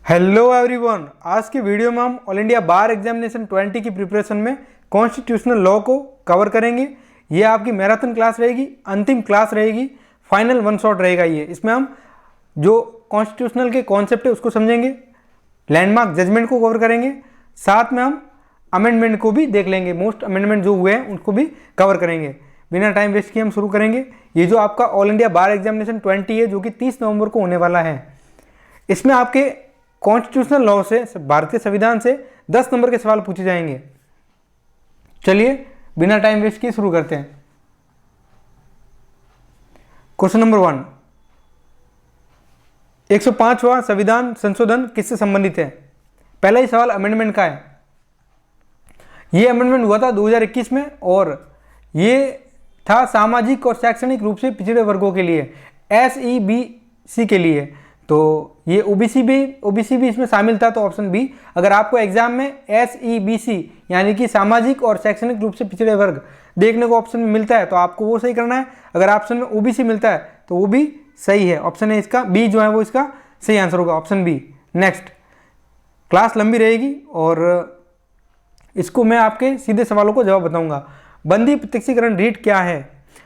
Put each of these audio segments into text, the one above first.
Hello everyone, आज की video में हम ऑल इंडिया बार एग्जामिनेशन 20 की प्रिपरेशन में कॉन्स्टिट्यूशनल लॉ को कवर करेंगे। ये आपकी मैराथन क्लास रहेगी, अंतिम क्लास रहेगी, फाइनल वन शॉट रहेगा। ये इसमें हम जो कॉन्स्टिट्यूशनल के कॉन्सेप्ट है उसको समझेंगे, लैंडमार्क जजमेंट को कवर करेंगे, साथ में हम अमेंडमेंट को भी देख लेंगे। मोस्ट अमेंडमेंट जो हुए हैं उनको भी कवर करेंगे। बिना टाइम वेस्ट किए हम शुरू करेंगे। ये जो आपका ऑल इंडिया बार एग्जामिनेशन 20 है जो कि 30 नवंबर को होने वाला है, इसमें आपके कॉन्स्टिट्यूशनल लॉ से, भारतीय संविधान से 10 नंबर के सवाल पूछे जाएंगे। चलिए बिना टाइम वेस्ट किए शुरू करते हैं। क्वेश्चन नंबर 1, 105वां संविधान संशोधन किससे संबंधित है? पहला ही सवाल अमेंडमेंट का है। यह अमेंडमेंट हुआ था 2021 में और ये था सामाजिक और शैक्षणिक रूप से पिछड़े वर्गों के लिए, SEBC के लिए। तो ये ओबीसी भी इसमें शामिल था, तो ऑप्शन बी। अगर आपको एग्जाम में SEBC यानी कि सामाजिक और शैक्षणिक रूप से पिछड़े वर्ग देखने को ऑप्शन में मिलता है तो आपको वो सही करना है। अगर ऑप्शन में ओबीसी मिलता है तो वो भी सही है। ऑप्शन है इसका बी जो है वो इसका सही आंसर होगा, ऑप्शन बी। नेक्स्ट, क्लास लंबी रहेगी और इसको मैं आपके सीधे सवालों को जवाब बताऊंगा। बंदी प्रत्यक्षीकरण रीट क्या है?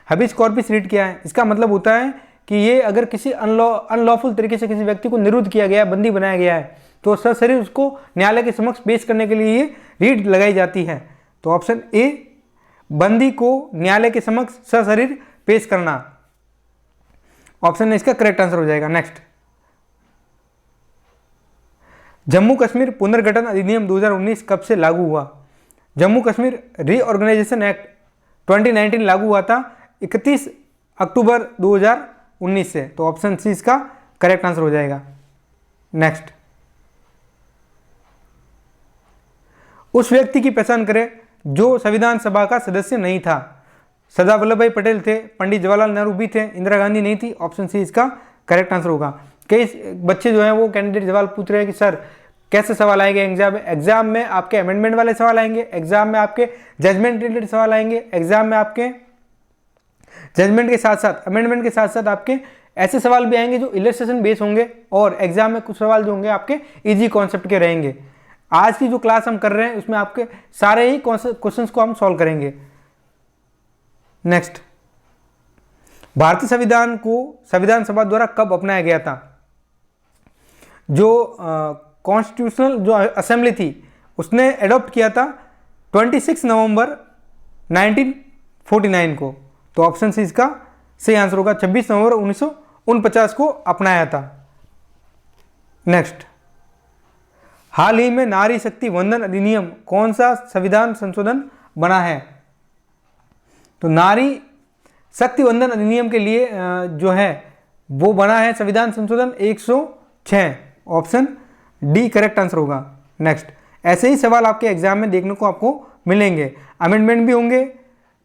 हबिस कॉर्पस रीट क्या है? इसका मतलब होता है कि ये अगर किसी अनलॉफुल तरीके से किसी व्यक्ति को निरुद्ध किया गया है, बंदी बनाया गया है, तो सशरीर उसको न्यायालय के समक्ष पेश करने के लिए ये रीट लगाई जाती है। तो ऑप्शन ए, बंदी को न्यायालय के समक्ष सशरीर पेश करना, ऑप्शन ए इसका करेक्ट आंसर हो जाएगा। नेक्स्ट, जम्मू कश्मीर पुनर्गठन अधिनियम 2019 कब से लागू हुआ? जम्मू कश्मीर रीऑर्गेनाइजेशन एक्ट 2019 लागू हुआ था 31 अक्टूबर 2019 से। तो ऑप्शन सी इसका करेक्ट आंसर हो जाएगा। नेक्स्ट, उस व्यक्ति की पहचान करें जो संविधान सभा का सदस्य नहीं था। सरदार वल्लभ भाई पटेल थे, पंडित जवाहरलाल नेहरू भी थे, इंदिरा गांधी नहीं थी। ऑप्शन सी इसका करेक्ट आंसर होगा। कई बच्चे जो हैं वो कैंडिडेट सवाल पूछ रहे हैं कि सर कैसे सवाल आएंगे एग्जाम में? एग्जाम में आपके अमेंडमेंट वाले सवाल आएंगे, एग्जाम में आपके जजमेंट रिलेटेड सवाल आएंगे, एग्जाम में आपके जजमेंट के साथ साथ अमेंडमेंट के साथ साथ आपके ऐसे सवाल भी आएंगे जो इलस्ट्रेशन बेस होंगे, और एग्जाम में कुछ सवाल जो होंगे आपके इजी कॉन्सेप्ट के रहेंगे। आज की जो क्लास हम कर रहे हैं उसमें आपके सारे ही क्वेश्चंस को हम सॉल्व करेंगे। नेक्स्ट, भारतीय संविधान को संविधान सभा द्वारा कब अपनाया गया था? जो कॉन्स्टिट्यूशनल जो असेंबली थी उसने एडॉप्ट किया था 26 नवंबर 1949 को। तो ऑप्शन सी इसका सही आंसर होगा, 26 नवंबर 1949 को अपनाया था। नेक्स्ट, हाल ही में नारी शक्ति वंदन अधिनियम कौन सा संविधान संशोधन बना है? तो नारी शक्ति वंदन अधिनियम के लिए जो है वो बना है संविधान संशोधन 106, ऑप्शन डी करेक्ट आंसर होगा। नेक्स्ट, ऐसे ही सवाल आपके एग्जाम में देखने को आपको मिलेंगे। अमेंडमेंट भी होंगे,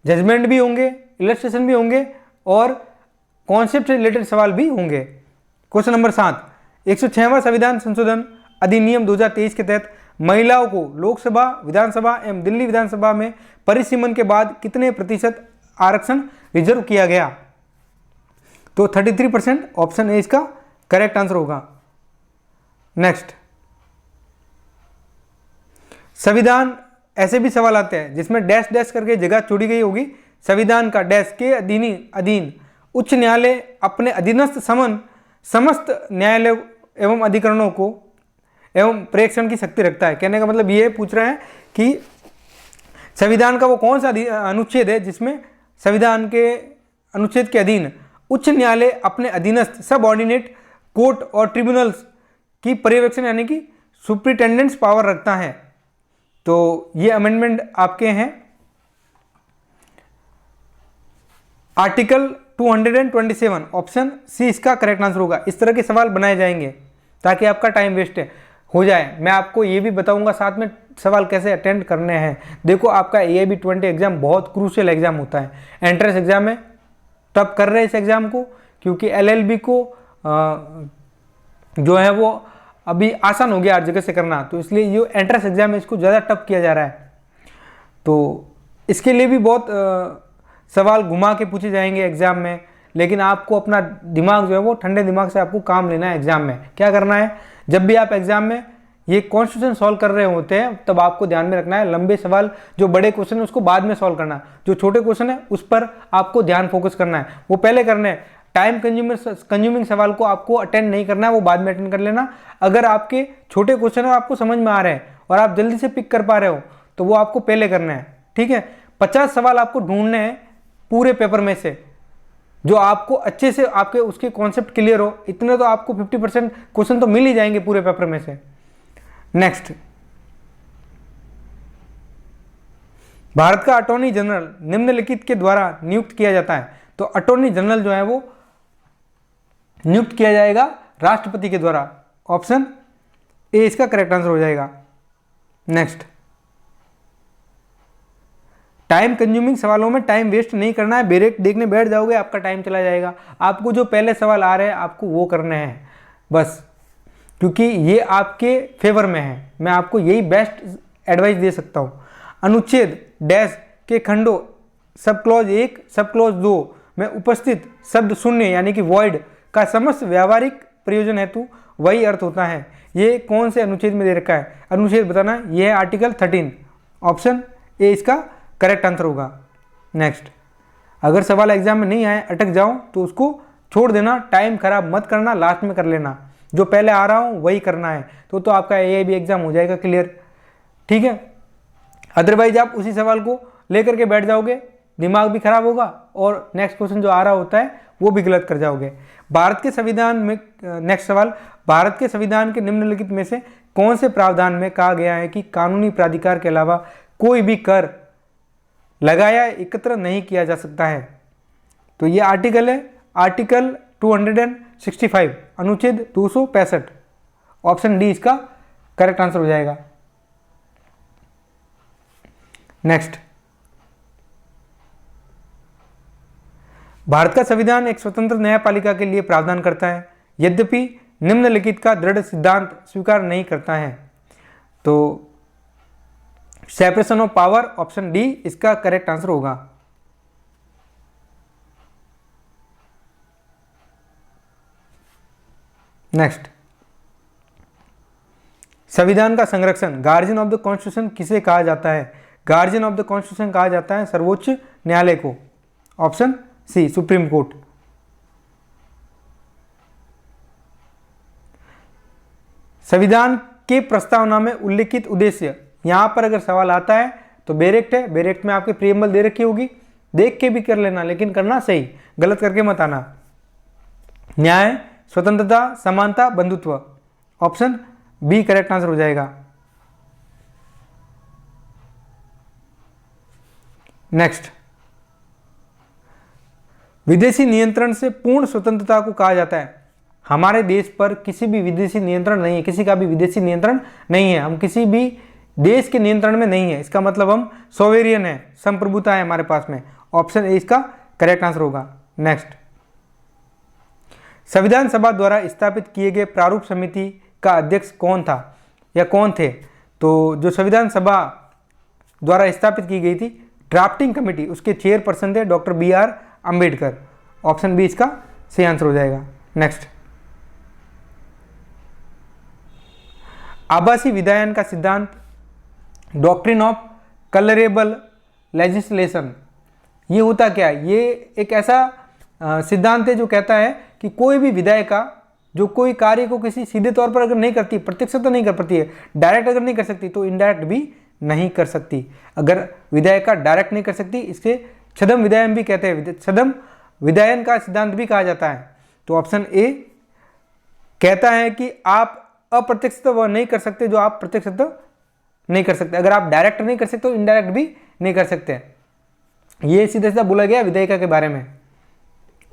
जजमेंट भी होंगे, इलस्ट्रेशन भी होंगे और कॉन्सेप्ट से रिलेटेड सवाल भी होंगे। क्वेश्चन नंबर 7, 106वां संविधान संशोधन अधिनियम 2023 के तहत महिलाओं को लोकसभा, विधानसभा एवं दिल्ली विधानसभा में परिसीमन के बाद कितने प्रतिशत आरक्षण रिजर्व किया गया? तो 33%, ऑप्शन ए इसका करेक्ट आंसर होगा। नेक्स्ट, संविधान ऐसे भी सवाल आते हैं जिसमें डैश डैश करके जगह छोड़ी गई होगी। संविधान का डैश के अधीन उच्च न्यायालय अपने अधीनस्थ समस्त न्यायालय एवं अधिकरणों को एवं प्रेक्षण की शक्ति रखता है। कहने का मतलब ये पूछ रहे हैं कि संविधान का वो कौन सा अनुच्छेद है जिसमें संविधान के अनुच्छेद के अधीन उच्च न्यायालय अपने अधीनस्थ सबऑर्डिनेट कोर्ट और ट्रिब्यूनल्स की पर्यवेक्षण यानी कि सुप्रिटेंडेंट्स पावर रखता है। तो ये अमेंडमेंट आपके हैं आर्टिकल 227, ऑप्शन सी इसका करेक्ट आंसर होगा। इस तरह के सवाल बनाए जाएंगे ताकि आपका टाइम वेस्ट हो जाए। मैं आपको ये भी बताऊंगा साथ में सवाल कैसे अटेंड करने हैं। देखो, आपका AIB 20 एग्जाम बहुत क्रूशियल एग्जाम होता है, एंट्रेंस एग्जाम में। टफ कर रहे हैं इस एग्जाम को क्योंकि LLB को जो है वो अभी आसान हो गया हर जगह से करना, तो इसलिए ये एंट्रेंस एग्जाम है इसको ज़्यादा टफ किया जा रहा है। तो इसके लिए भी बहुत सवाल घुमा के पूछे जाएंगे एग्जाम में। लेकिन आपको अपना दिमाग जो है वो ठंडे दिमाग से आपको काम लेना है। एग्जाम में क्या करना है, जब भी आप एग्जाम में ये कॉन्स्टिट्यूशन सॉल्व कर रहे होते हैं तब आपको ध्यान में रखना है लंबे सवाल, जो बड़े क्वेश्चन है उसको बाद में सॉल्व करना, जो छोटे क्वेश्चन है उस पर आपको ध्यान फोकस करना है, वो पहले करना है। टाइम कंज्यूमिंग सवाल को आपको अटेंड नहीं करना है, वो बाद में अटेंड कर लेना। अगर आपके छोटे क्वेश्चन है आपको समझ में आ रहे हैं और आप जल्दी से पिक कर पा रहे हो तो वो आपको पहले करना है, ठीक है। 50 सवाल आपको ढूंढने हैं पूरे पेपर में से जो आपको अच्छे से आपके उसके कॉन्सेप्ट क्लियर हो, इतने तो आपको 50% क्वेश्चन तो मिल ही जाएंगे पूरे पेपर में से। नेक्स्ट, भारत का अटॉर्नी जनरल निम्नलिखित के द्वारा नियुक्त किया जाता है। तो अटॉर्नी जनरल जो है वो नियुक्त किया जाएगा राष्ट्रपति के द्वारा। ऑप्शन ए इसका करेक्ट आंसर हो जाएगा। नेक्स्ट, टाइम कंज्यूमिंग सवालों में टाइम वेस्ट नहीं करना है, डायरेक्ट देखने बैठ जाओगे आपका टाइम चला जाएगा। आपको जो पहले सवाल आ रहे हैं आपको वो करने हैं बस, क्योंकि ये आपके फेवर में है। मैं आपको यही बेस्ट एडवाइस दे सकता हूँ। अनुच्छेद डैश के खंडों सब क्लॉज 1 सब क्लॉज 2 में उपस्थित शब्द शून्य यानी कि वॉइड का समस्त व्यावहारिक प्रयोजन हेतु वही अर्थ होता है। ये कौन से अनुच्छेद में दे रखा है? अनुच्छेद बताना, ये है आर्टिकल 13। ऑप्शन ए इसका करेक्ट आंसर होगा। नेक्स्ट, अगर सवाल एग्जाम में नहीं आए, अटक जाओ तो उसको छोड़ देना, टाइम खराब मत करना, लास्ट में कर लेना। जो पहले आ रहा हूँ वही करना है तो आपका AIB एग्जाम हो जाएगा क्लियर, ठीक है। अदरवाइज आप उसी सवाल को लेकर के बैठ जाओगे, दिमाग भी खराब होगा और नेक्स्ट क्वेश्चन जो आ रहा होता है वो भी गलत कर जाओगे। भारत के संविधान में, नेक्स्ट सवाल, भारत के संविधान के निम्नलिखित में से कौन से प्रावधान में कहा गया है कि कानूनी प्राधिकार के अलावा कोई भी कर लगाया एकत्र नहीं किया जा सकता है? तो ये आर्टिकल है आर्टिकल 265, अनुच्छेद 265। ऑप्शन डी इसका करेक्ट आंसर हो जाएगा। नेक्स्ट, भारत का संविधान एक स्वतंत्र न्यायपालिका के लिए प्रावधान करता है, यद्यपि निम्नलिखित का दृढ़ सिद्धांत स्वीकार नहीं करता है। तो separation of power, option D इसका करेक्ट आंसर होगा। नेक्स्ट, संविधान का संरक्षण, गार्जियन ऑफ द कॉन्स्टिट्यूशन किसे कहा जाता है? गार्जियन ऑफ द कॉन्स्टिट्यूशन कहा जाता है सर्वोच्च न्यायालय को। Option C supreme court. संविधान के प्रस्तावना में उल्लिखित उद्देश्य, यहां पर अगर सवाल आता है तो बेरेक्ट है, बेरेक्ट में आपकी प्रीएम्बल दे रखी होगी, देख के भी कर लेना लेकिन करना सही, गलत करके मत आना। न्याय, स्वतंत्रता, समानता, बंधुत्व। ऑप्शन बी करेक्ट आंसर हो जाएगा। नेक्स्ट, विदेशी नियंत्रण से पूर्ण स्वतंत्रता को कहा जाता है। हमारे देश पर किसी भी विदेशी नियंत्रण नहीं है, किसी का भी विदेशी नियंत्रण नहीं है, हम किसी भी देश के नियंत्रण में नहीं है, इसका मतलब हम सोवेरियन है, संप्रभुता है हमारे पास में। ऑप्शन ए इसका करेक्ट आंसर होगा। नेक्स्ट, संविधान सभा द्वारा स्थापित किए गए प्रारूप समिति का अध्यक्ष कौन था या कौन थे? तो जो संविधान सभा द्वारा स्थापित की गई थी ड्राफ्टिंग कमेटी, उसके चेयरपर्सन थे doctor BR Ambedkar. Option B इसका सही आंसर हो जाएगा। नेक्स्ट, आभासी विधायन का सिद्धांत, डॉक्ट्रिन ऑफ कलरेबल लेजिस्लेशन, ये होता क्या है? ये एक ऐसा सिद्धांत है जो कहता है कि कोई भी विधायिका जो कोई कार्य को किसी सीधे तौर पर अगर नहीं करती, प्रत्यक्ष तो नहीं कर पाती है, डायरेक्ट अगर नहीं कर सकती तो इनडायरेक्ट भी नहीं कर सकती। अगर विधायिका डायरेक्ट नहीं कर सकती, इसके छदम विधायन भी कहते हैं, छदम विधायन का सिद्धांत भी कहा जाता है। तो ऑप्शन ए कहता है कि आप अप्रत्यक्ष तो वह नहीं कर सकते जो आप प्रत्यक्ष तो नहीं कर सकते। अगर आप डायरेक्ट नहीं कर सकते तो इनडायरेक्ट भी नहीं कर सकते। ये सीधा सीधा बोला गया विधायिका के बारे में।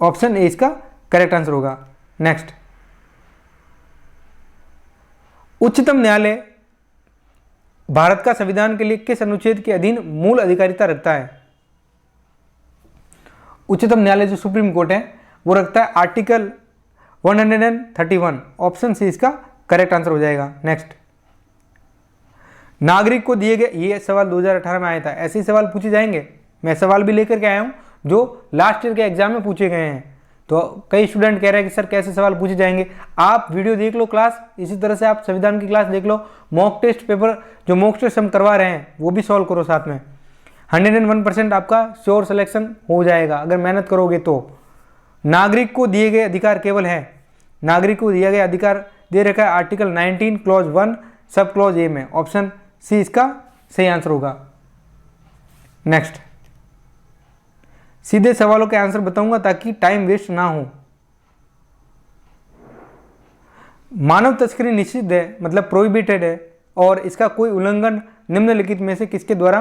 ऑप्शन ए इसका करेक्ट आंसर होगा। नेक्स्ट, उच्चतम न्यायालय भारत का संविधान के लिए किस अनुच्छेद के अधीन मूल अधिकारिता रखता है? उच्चतम न्यायालय जो सुप्रीम कोर्ट है वो रखता है आर्टिकल 131। ऑप्शन सी इसका करेक्ट आंसर हो जाएगा। नेक्स्ट, नागरिक को दिए गए, ये सवाल 2018 में आया था, ऐसे ही सवाल पूछे जाएंगे। मैं सवाल भी लेकर के आया हूं जो लास्ट ईयर के एग्जाम में पूछे गए हैं। तो कई स्टूडेंट कह रहे हैं कि सर कैसे सवाल पूछे जाएंगे। आप वीडियो देख लो क्लास, इसी तरह से आप संविधान की क्लास देख लो, मॉक टेस्ट पेपर जो मॉक टेस्ट हम करवा रहे हैं वो भी सॉल्व करो साथ में। 101% आपका श्योर सिलेक्शन हो जाएगा अगर मेहनत करोगे तो। नागरिक को दिए गए अधिकार केवल है, नागरिक को दिया गया अधिकार दे रखा है article 19 clause 1 sub clause A में। ऑप्शन सी इसका सही आंसर होगा। नेक्स्ट, सीधे सवालों के आंसर बताऊंगा ताकि टाइम वेस्ट ना हो। मानव तस्करी निषिद्ध है, मतलब प्रोहिबिटेड है, और इसका कोई उल्लंघन निम्नलिखित में से किसके द्वारा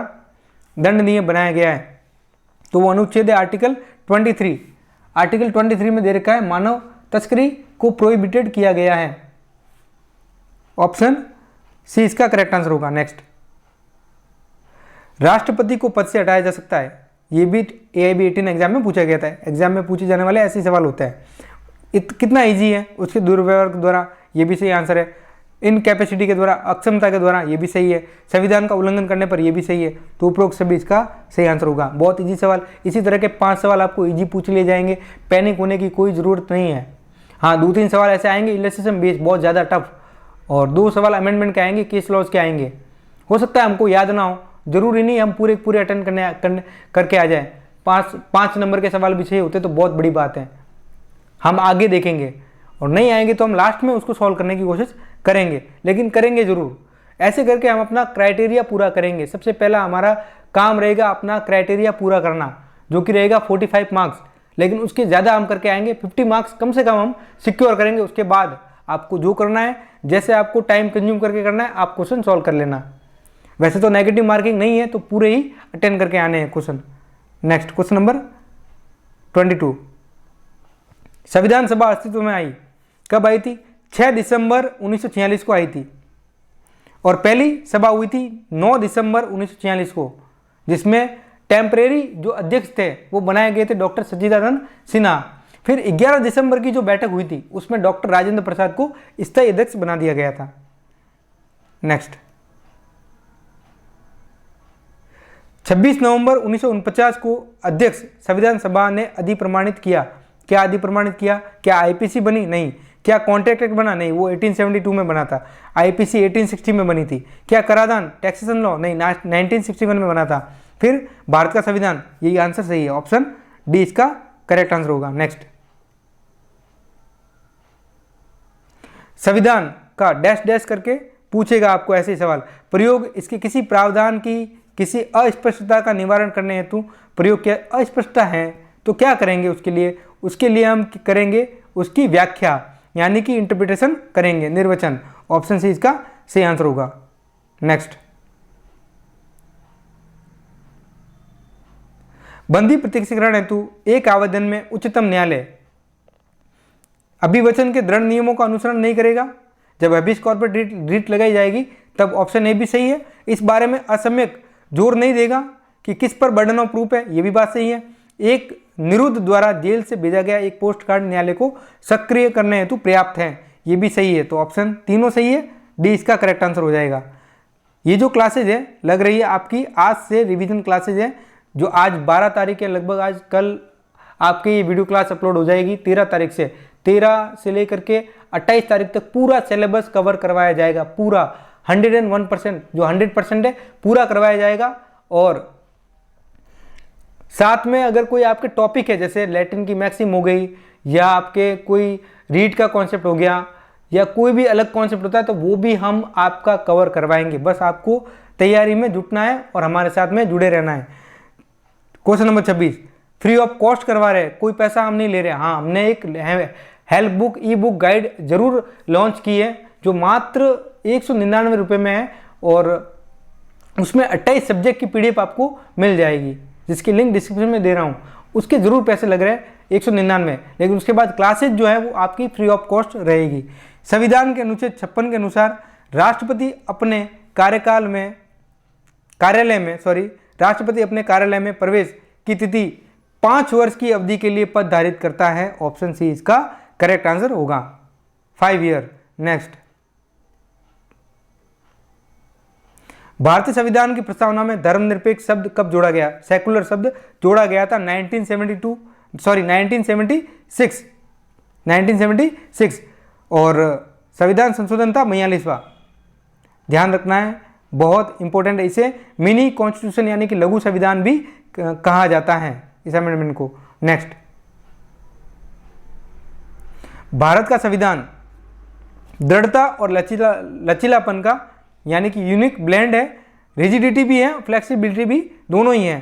दंडनीय बनाया गया है? तो वो अनुच्छेद है आर्टिकल 23। आर्टिकल 23 में दे रखा है मानव तस्करी को प्रोहिबिटेड किया गया है। ऑप्शन सी इसका करेक्ट आंसर होगा। नेक्स्ट, राष्ट्रपति को पद से हटाया जा सकता है, ये भी AIB 18 एग्जाम में पूछा गया था। एग्जाम में पूछे जाने वाले ऐसे ही सवाल होते हैं। कितना इजी है, उसके दुर्व्यवहार के द्वारा, ये भी सही आंसर है। इनकैपेसिटी के द्वारा, अक्षमता के द्वारा, ये भी सही है। संविधान का उल्लंघन करने पर, ये भी सही है। तो उपरोक्त सभी इसका सही आंसर होगा। बहुत इजी सवाल, इसी तरह के 5 सवाल आपको इजी पूछ लिए जाएंगे, पैनिक होने की कोई ज़रूरत नहीं है। हाँ, 2-3 सवाल ऐसे आएंगे इलस्ट्रेशन बेस्ड बहुत ज़्यादा टफ, और 2 सवाल अमेंडमेंट के आएंगे, केस लॉज के आएंगे। हो सकता है हमको याद ना हो, जरूरी नहीं हम पूरे अटेंड करके आ जाए। 5 नंबर के सवाल भी सही होते तो बहुत बड़ी बात है, हम आगे देखेंगे। और नहीं आएंगे तो हम लास्ट में उसको सॉल्व करने की कोशिश करेंगे, लेकिन करेंगे जरूर। ऐसे करके हम अपना क्राइटेरिया पूरा करेंगे। सबसे पहला हमारा काम रहेगा अपना क्राइटेरिया पूरा करना, जो कि रहेगा 45 मार्क्स, लेकिन उसके ज़्यादा हम करके आएंगे। 50 मार्क्स कम से कम हम सिक्योर करेंगे। उसके बाद आपको जो करना है, जैसे आपको टाइम कंज्यूम करके करना है, आप क्वेश्चन सॉल्व कर लेना। वैसे तो नेगेटिव मार्किंग नहीं है, तो पूरे ही अटेंड करके आने हैं क्वेश्चन। Next, question number 22। संविधान सभा अस्तित्व में आई, कब आई थी? 6 दिसंबर 1946 को आई थी, और पहली सभा हुई थी 9 दिसंबर 1946 को, जिसमें टेम्परेरी जो अध्यक्ष थे वो बनाए गए थे डॉक्टर सच्चिदानंद सिन्हा। फिर 11 दिसंबर की जो बैठक हुई थी उसमें डॉक्टर राजेंद्र प्रसाद को स्थायी अध्यक्ष बना दिया गया था। नेक्स्ट, 26 नवंबर 1949 को अध्यक्ष संविधान सभा ने अधिप्रमाणित किया। क्या अधिप्रमाणित किया? क्या IPC बनी? नहीं। क्या कॉन्ट्रैक्ट एक्ट बना? नहीं, वो 1872 में बना था। IPC 1860 में बनी थी। क्या कराधान टैक्सेशन लॉ? नहीं, 1961 में बना था। फिर भारत का संविधान, यही आंसर सही है। ऑप्शन डी इसका करेक्ट आंसर होगा। नेक्स्ट, संविधान का डैश डैश करके पूछेगा आपको ऐसे सवाल। प्रयोग इसके किसी प्रावधान की किसी अस्पष्टता का निवारण करने हेतु प्रयोग किया। अस्पष्टता है तो क्या करेंगे उसके लिए हम करेंगे उसकी व्याख्या, यानी कि इंटरप्रिटेशन करेंगे, निर्वचन। ऑप्शन सी इसका सही आंसर होगा। नेक्स्ट, बंदी प्रत्यक्षीकरण हेतु एक आवेदन में उच्चतम न्यायालय अभिवचन के दृढ़ नियमों का अनुसरण नहीं करेगा। जब हैबियस कॉर्पस रिट लगाई जाएगी तब ऑप्शन ए भी सही है। इस बारे में असम्यक जोर नहीं देगा कि किस पर बर्डन ऑफ प्रूफ है, ये भी बात सही है। एक निरुद्ध द्वारा जेल से भेजा गया एक पोस्ट कार्ड न्यायालय को सक्रिय करने हेतु पर्याप्त है, ये भी सही है। तो ऑप्शन तीनों सही है, डी इसका करेक्ट आंसर हो जाएगा। ये जो क्लासेज है लग रही है आपकी आज से रिवीजन क्लासेज है, जो आज 12 तारीख है लगभग, आज कल आपकी ये वीडियो क्लास अपलोड हो जाएगी 13 तारीख से। 13 से लेकर के 28 तारीख तक पूरा सिलेबस कवर करवाया जाएगा, पूरा 101%, जो 100% है पूरा करवाया जाएगा। और साथ में अगर कोई आपके टॉपिक है, जैसे लैटिन की मैक्सिम हो गई, या आपके कोई रीड का कॉन्सेप्ट हो गया, या कोई भी अलग कॉन्सेप्ट होता है, तो वो भी हम आपका कवर करवाएंगे। बस आपको तैयारी में जुटना है और हमारे साथ में जुड़े रहना है। Question number 26, free of cost करवा रहे हैं, कोई पैसा हम नहीं ले रहे। हाँ, हमने एक हेल्प बुक, ई बुक गाइड जरूर लॉन्च की है, जो मात्र 199 रुपये में है, और उसमें 28 सब्जेक्ट की PDF आपको मिल जाएगी, जिसकी लिंक डिस्क्रिप्शन में दे रहा हूँ। उसके जरूर पैसे लग रहे हैं 199, लेकिन उसके बाद क्लासेज जो है वो आपकी फ्री ऑफ कॉस्ट रहेगी। संविधान के अनुच्छेद 56 के अनुसार राष्ट्रपति अपने कार्यालय में प्रवेश की तिथि 5 वर्ष की अवधि के लिए पद धारित करता है। ऑप्शन सी इसका करेक्ट आंसर होगा, 5 ईयर। नेक्स्ट, भारतीय संविधान की प्रस्तावना में धर्मनिरपेक्ष शब्द कब जोड़ा गया? सेकुलर शब्द जोड़ा गया था 1972 सॉरी 1976 और संविधान संशोधन था 42वां। ध्यान रखना है, बहुत इंपॉर्टेंट है। इसे मिनी कॉन्स्टिट्यूशन यानी कि लघु संविधान भी कहा जाता है इस अमेंडमेंट को। नेक्स्ट, भारत का संविधान दृढ़ता और लचीलापन का यानी कि यूनिक ब्लेंड है। रिजिडिटी भी है, फ्लेक्सिबिलिटी भी, दोनों ही है।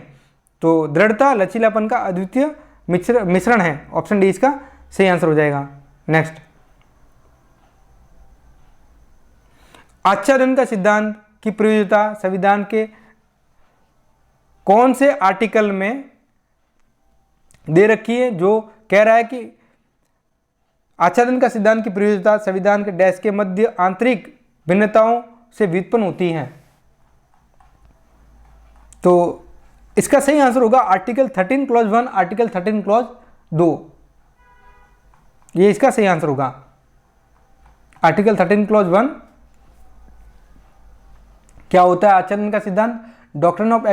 तो दृढ़ता लचीलापन का अद्वितीय मिश्रण है। ऑप्शन डी इसका सही आंसर हो जाएगा। नेक्स्ट, आच्छादन का सिद्धांत की प्रयोज्यता संविधान के कौन से आर्टिकल में दे रखी है, जो कह रहा है कि आच्छादन का सिद्धांत की प्रयोज्यता संविधान के डैश के मध्य आंतरिक भिन्नताओं से व्युत्पन्न होती है। तो इसका सही आंसर होगा आर्टिकल 13 क्लॉज 1, आर्टिकल 13 क्लॉज 2, ये इसका सही आंसर होगा। आर्टिकल 13 क्लॉज 1 क्या होता है? आच्छादन का सिद्धांत डॉक्ट्रिन ऑफ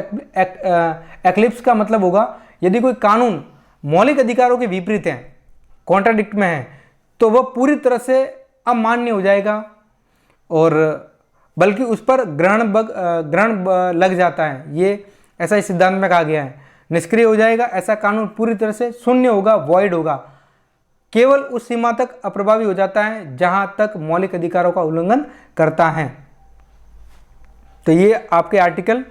एक्लिप्स का मतलब होगा यदि कोई कानून मौलिक अधिकारों के विपरीत है, कॉन्ट्राडिक्ट में है, तो वह पूरी तरह से अमान्य हो जाएगा और बल्कि उस पर ग्रहण लग जाता है। ये ऐसा इस सिद्धांत में कहा गया है। निष्क्रिय हो जाएगा, ऐसा कानून पूरी तरह से शून्य होगा, वॉइड होगा, केवल उस सीमा तक अप्रभावी हो जाता है जहां तक मौलिक अधिकारों का उल्लंघन करता है। तो ये आपके आर्टिकल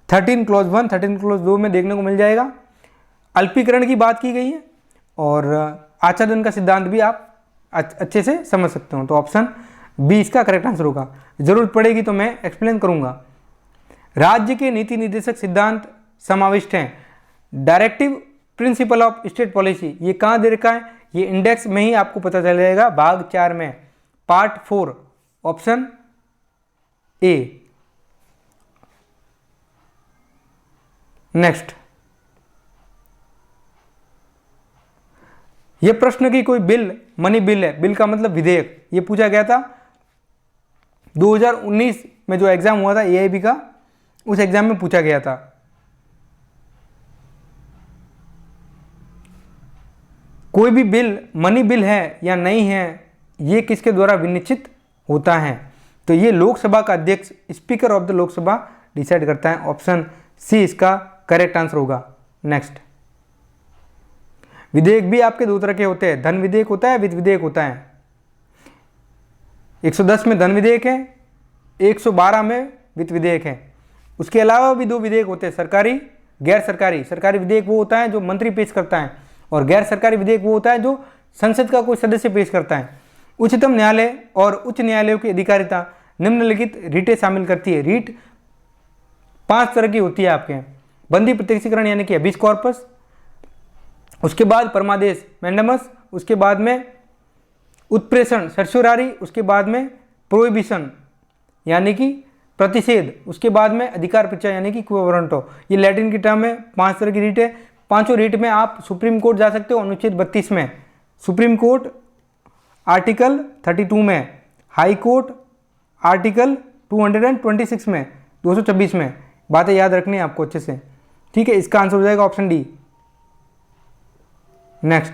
13 क्लॉज 1, 13 क्लॉज 2 में देखने को मिल जाएगा। अल्पीकरण की बात की गई है और आच्छादन का सिद्धांत भी आप अच्छे से समझ सकते हो। तो ऑप्शन बी इसका करेक्ट आंसर होगा। जरूरत पड़ेगी तो मैं एक्सप्लेन करूंगा। राज्य के नीति निर्देशक सिद्धांत समाविष्ट हैं। Directive principle of state policy, ये कहाँ दे रखा है? ये इंडेक्स में ही आपको पता चल जाएगा, भाग 4 में, पार्ट 4, ऑप्शन ए। नेक्स्ट, ये प्रश्न की कोई बिल मनी बिल है, बिल का मतलब विधेयक, ये पूछा गया था 2019 में जो एग्जाम हुआ था एआईबी का, उस एग्जाम में पूछा गया था। कोई भी बिल मनी बिल है या नहीं है, ये किसके द्वारा विनिश्चित होता है? तो ये लोकसभा का अध्यक्ष, speaker of the Lok Sabha decide करता है। ऑप्शन सी इसका करेक्ट आंसर होगा। नेक्स्ट, विधेयक भी आपके दो तरह के होते हैं, धन विधेयक होता है, वित्त विधेयक होता है। 110 में धन विधेयक है, 112 में वित्त विधेयक है। उसके अलावा भी दो विधेयक होते हैं, सरकारी, गैर सरकारी। सरकारी विधेयक वो होता है जो मंत्री पेश करता है और गैर सरकारी विधेयक वो होता है जो संसद का कोई सदस्य पेश करता है। उच्चतम न्यायालय और उच्च न्यायालयों की अधिकारिता निम्नलिखित रीटें शामिल करती है। रीट 5 तरह की होती है आपके। बंदी प्रत्यक्षीकरण यानी कि हबीस कॉर्पस, उसके बाद परमादेश मैंडेमस, उसके बाद में उत्प्रेषण सर्स्योरारी, उसके बाद में प्रोहिबिशन यानी कि प्रतिषेध, उसके बाद में अधिकार परीक्षा यानी कि क्वो वारंटो। ये लैटिन की टर्म है। 5 तरह की रीट है। पांचों रीट में आप सुप्रीम कोर्ट जा सकते हो अनुच्छेद 32 में, सुप्रीम कोर्ट आर्टिकल 32 में, हाई कोर्ट आर्टिकल 226 में, 226 में। बातें याद रखनी है आपको अच्छे से, ठीक है। इसका आंसर हो जाएगा ऑप्शन डी। नेक्स्ट,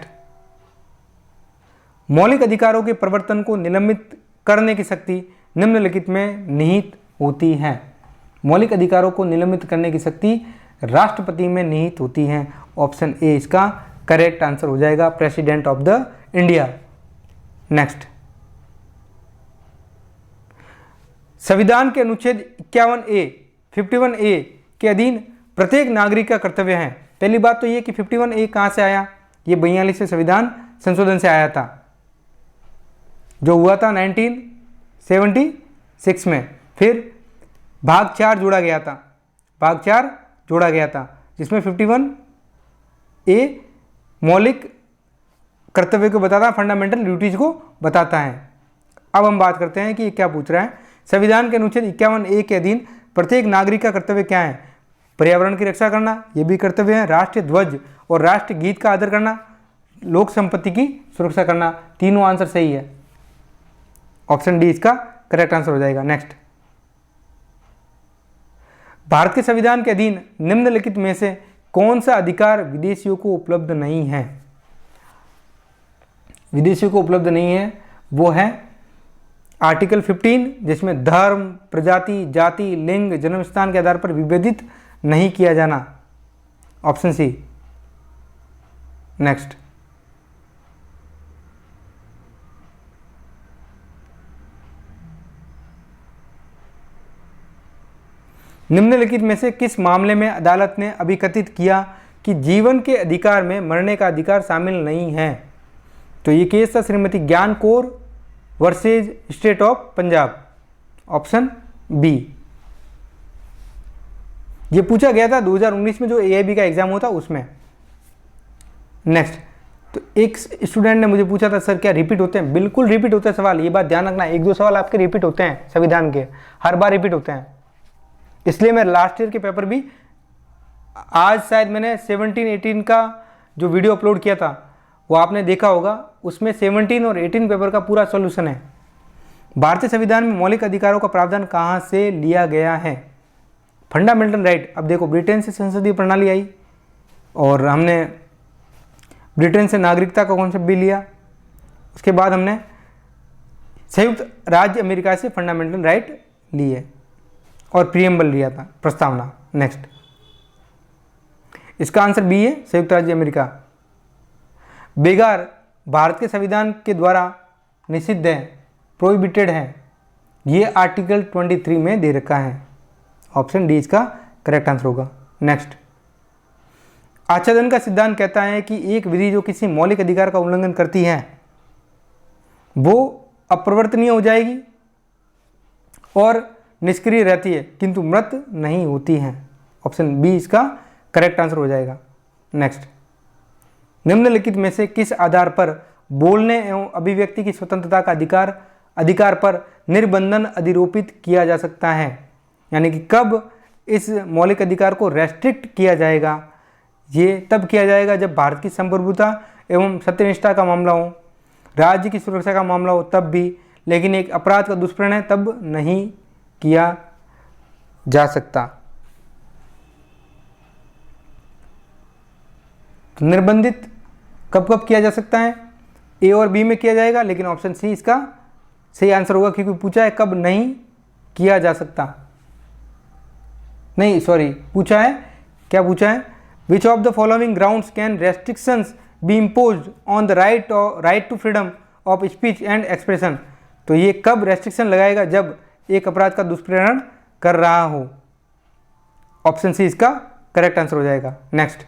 मौलिक अधिकारों के प्रवर्तन को निलंबित करने की शक्ति निम्नलिखित में निहित होती है। मौलिक अधिकारों को निलंबित करने की शक्ति राष्ट्रपति में निहित होती है। ऑप्शन ए इसका करेक्ट आंसर हो जाएगा, president of the India. Next, संविधान के अनुच्छेद 51A के अधीन प्रत्येक नागरिक का कर्तव्य है। पहली बात तो ये कि 51A कहां से आया? ये 42वें संविधान संशोधन से आया था, जो हुआ था 1976 में। फिर भाग 4 जोड़ा गया था, भाग 4 जोड़ा गया था, जिसमें 51A मौलिक कर्तव्य को बताता है, फंडामेंटल ड्यूटीज को बताता है। अब हम बात करते हैं कि ये क्या पूछ रहा है। संविधान के अनुच्छेद 51A के अधीन प्रत्येक नागरिक का कर्तव्य क्या है? पर्यावरण की रक्षा करना, ये भी कर्तव्य है। राष्ट्रीय ध्वज और राष्ट्र गीत का आदर करना, लोक संपत्ति की सुरक्षा करना। तीनों आंसर सही है। ऑप्शन डी इसका करेक्ट आंसर हो जाएगा। नेक्स्ट, भारत के संविधान के अधीन निम्नलिखित में से कौन सा अधिकार विदेशियों को उपलब्ध नहीं है? विदेशियों को उपलब्ध नहीं है वो है आर्टिकल 15, जिसमें धर्म, प्रजाति, जाति, लिंग, जन्म स्थान के आधार पर विभेदित नहीं किया जाना। Option C. नेक्स्ट, निम्नलिखित में से किस मामले में अदालत ने अभिकथित किया कि जीवन के अधिकार में मरने का अधिकार शामिल नहीं है? तो ये केस था Shrimati Gian Kaur versus state of Punjab. Option B. ये पूछा गया था 2019 में जो AIB का एग्जाम होता उसमें। नेक्स्ट, तो एक स्टूडेंट ने मुझे पूछा था सर क्या रिपीट होते हैं? बिल्कुल रिपीट होते हैं सवाल, ये बात ध्यान रखना। 1-2 सवाल आपके रिपीट होते हैं संविधान के, हर बार रिपीट होते हैं। इसलिए मैं लास्ट ईयर के पेपर भी, आज शायद मैंने 17-18 का जो वीडियो अपलोड किया था वो आपने देखा होगा, उसमें 17 और 18 पेपर का पूरा सॉल्यूशन है। भारतीय संविधान में मौलिक अधिकारों का प्रावधान कहाँ से लिया गया है? Fundamental right. अब देखो, ब्रिटेन से संसदीय प्रणाली आई और हमने ब्रिटेन से नागरिकता का कॉन्सेप्ट भी लिया। उसके बाद हमने संयुक्त राज्य अमेरिका से फंडामेंटल राइट लिए और प्रियम्बल लिया था, प्रस्तावना। नेक्स्ट, इसका आंसर बी है, संयुक्त राज्य अमेरिका। बेगार भारत के संविधान के द्वारा निषिद्ध है, प्रोहिबिटेड है, ये आर्टिकल 23 में दे रखा है। ऑप्शन डी इसका करेक्ट आंसर होगा। नेक्स्ट, आच्छादन का सिद्धांत कहता है कि एक विधि जो किसी मौलिक अधिकार का उल्लंघन करती है वो अपरिवर्तनीय हो जाएगी और निष्क्रिय रहती है किंतु मृत नहीं होती है। ऑप्शन बी इसका करेक्ट आंसर हो जाएगा। नेक्स्ट, निम्नलिखित में से किस आधार पर बोलने एवं अभिव्यक्ति की स्वतंत्रता का अधिकार पर निर्बंधन अधिरोपित किया जा सकता है? यानी कि कब इस मौलिक अधिकार को रेस्ट्रिक्ट किया जाएगा? ये तब किया जाएगा जब भारत की संप्रभुता एवं सत्यनिष्ठा का मामला हो, राज्य की सुरक्षा का मामला हो तब भी, लेकिन एक अपराध का दुष्प्रण है तब नहीं किया जा सकता। तो निर्बंधित कब कब किया जा सकता है? ए और बी में किया जाएगा, लेकिन ऑप्शन सी इसका सही आंसर होगा क्योंकि पूछा है कब नहीं किया जा सकता। नहीं सॉरी, पूछा है, क्या पूछा है? Which of the following grounds can restrictions be imposed on the right to freedom of speech and expression? तो ये कब रेस्ट्रिक्शन लगाएगा? जब एक अपराध का दुष्प्रेरण कर रहा हो। ऑप्शन सी इसका करेक्ट आंसर हो जाएगा। नेक्स्ट,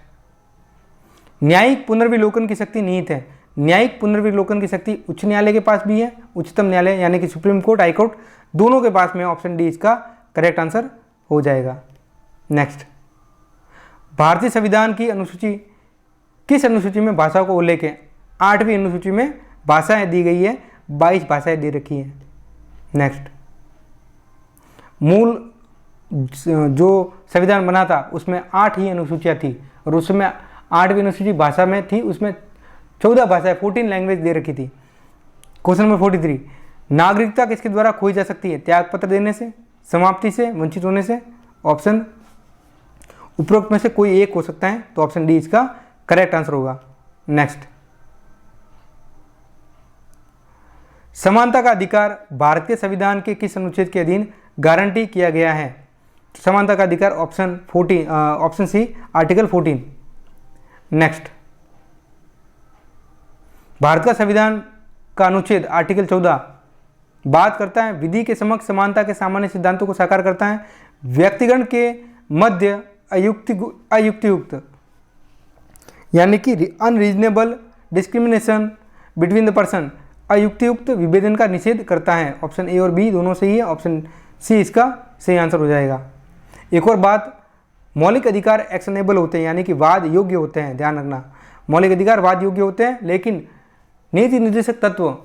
न्यायिक पुनर्विलोकन की शक्ति निहित है। न्यायिक पुनर्विलोकन की शक्ति उच्च न्यायालय के पास भी है, उच्चतम न्यायालय यानी कि सुप्रीम कोर्ट, हाई कोर्ट, दोनों के पास में। ऑप्शन डी इसका करेक्ट आंसर हो जाएगा। नेक्स्ट, भारतीय संविधान की अनुसूची किस अनुसूची में भाषा को उल्लेख है? 8वीं अनुसूची में भाषाएं दी गई है, 22 भाषाएं दे रखी हैं। नेक्स्ट, मूल जो संविधान बना था उसमें 8 ही अनुसूचियाँ थी और उसमें 8वीं अनुसूची भाषा में थी, उसमें 14 भाषाएं, 14 लैंग्वेज दे रखी थी। क्वेश्चन नंबर 43, नागरिकता किसके द्वारा खोई जा सकती है? त्यागपत्र देने से, समाप्ति से, वंचित होने से? ऑप्शन उपरोक्त में से कोई एक हो सकता है, तो ऑप्शन डी इसका करेक्ट आंसर होगा। नेक्स्ट, समानता का अधिकार भारत के संविधान के किस अनुच्छेद के अधीन गारंटी किया गया है? समानता का अधिकार option C article 14। Next, Bharat का संविधान का अनुच्छेद आर्टिकल 14 बात करता है विधि के समक्ष समानता के सामान्य सिद्धांतों को साकार करता है, व्यक्तिगण के मध्य अयुक्तियुक्त यानी कि unreasonable discrimination between the person, अयुक्तियुक्त विभेदन का निषेध करता है। ऑप्शन ए और बी दोनों सही है, ऑप्शन सी इसका सही आंसर हो जाएगा। एक और बात, मौलिक अधिकार एक्शनेबल होते हैं यानी कि वाद योग्य होते हैं, ध्यान रखना। मौलिक अधिकार वाद योग्य होते हैं, लेकिन नीति निर्देशक तत्व,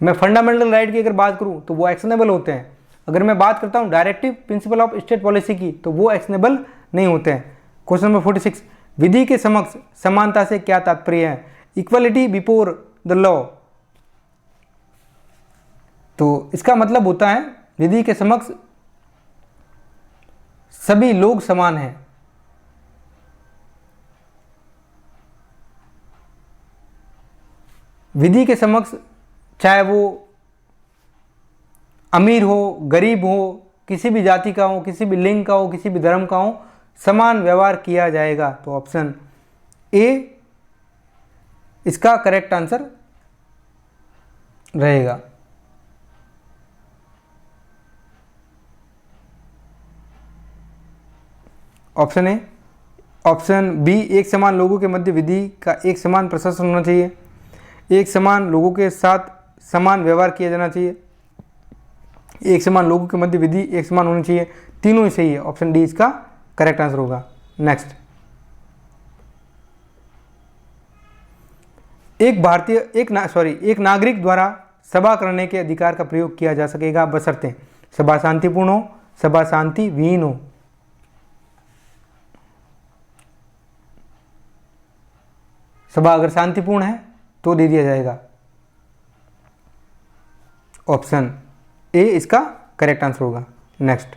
मैं फंडामेंटल राइट की अगर बात करूं तो वो एक्शनेबल होते हैं। अगर मैं बात करता हूं directive principle of state policy की तो वो एक्शनेबल नहीं होते हैं। क्वेश्चन नंबर 46, विधि के समक्ष समानता से क्या तात्पर्य है? Equality before the law. तो इसका मतलब होता है विधि के समक्ष सभी लोग समान हैं। विधि के समक्ष चाहे वो अमीर हो, गरीब हो, किसी भी जाति का हो, किसी भी लिंग का हो, किसी भी धर्म का हो, समान व्यवहार किया जाएगा। तो ऑप्शन ए इसका करेक्ट आंसर रहेगा। Option A. ऑप्शन बी, एक समान लोगों के मध्य विधि का एक समान प्रशासन होना चाहिए, एक समान लोगों के साथ समान व्यवहार किया जाना चाहिए, एक समान लोगों के मध्य विधि एक समान होनी चाहिए। तीनों ही सही है। ऑप्शन डी इसका करेक्ट आंसर होगा। नेक्स्ट, एक नागरिक द्वारा सभा करने के अधिकार का प्रयोग किया जा सकेगा बशर्ते सभा शांतिपूर्ण हो, सभा शांति विहीन हो। सभा अगर शांतिपूर्ण है तो दे दिया जाएगा। ऑप्शन ए इसका करेक्ट आंसर होगा। नेक्स्ट,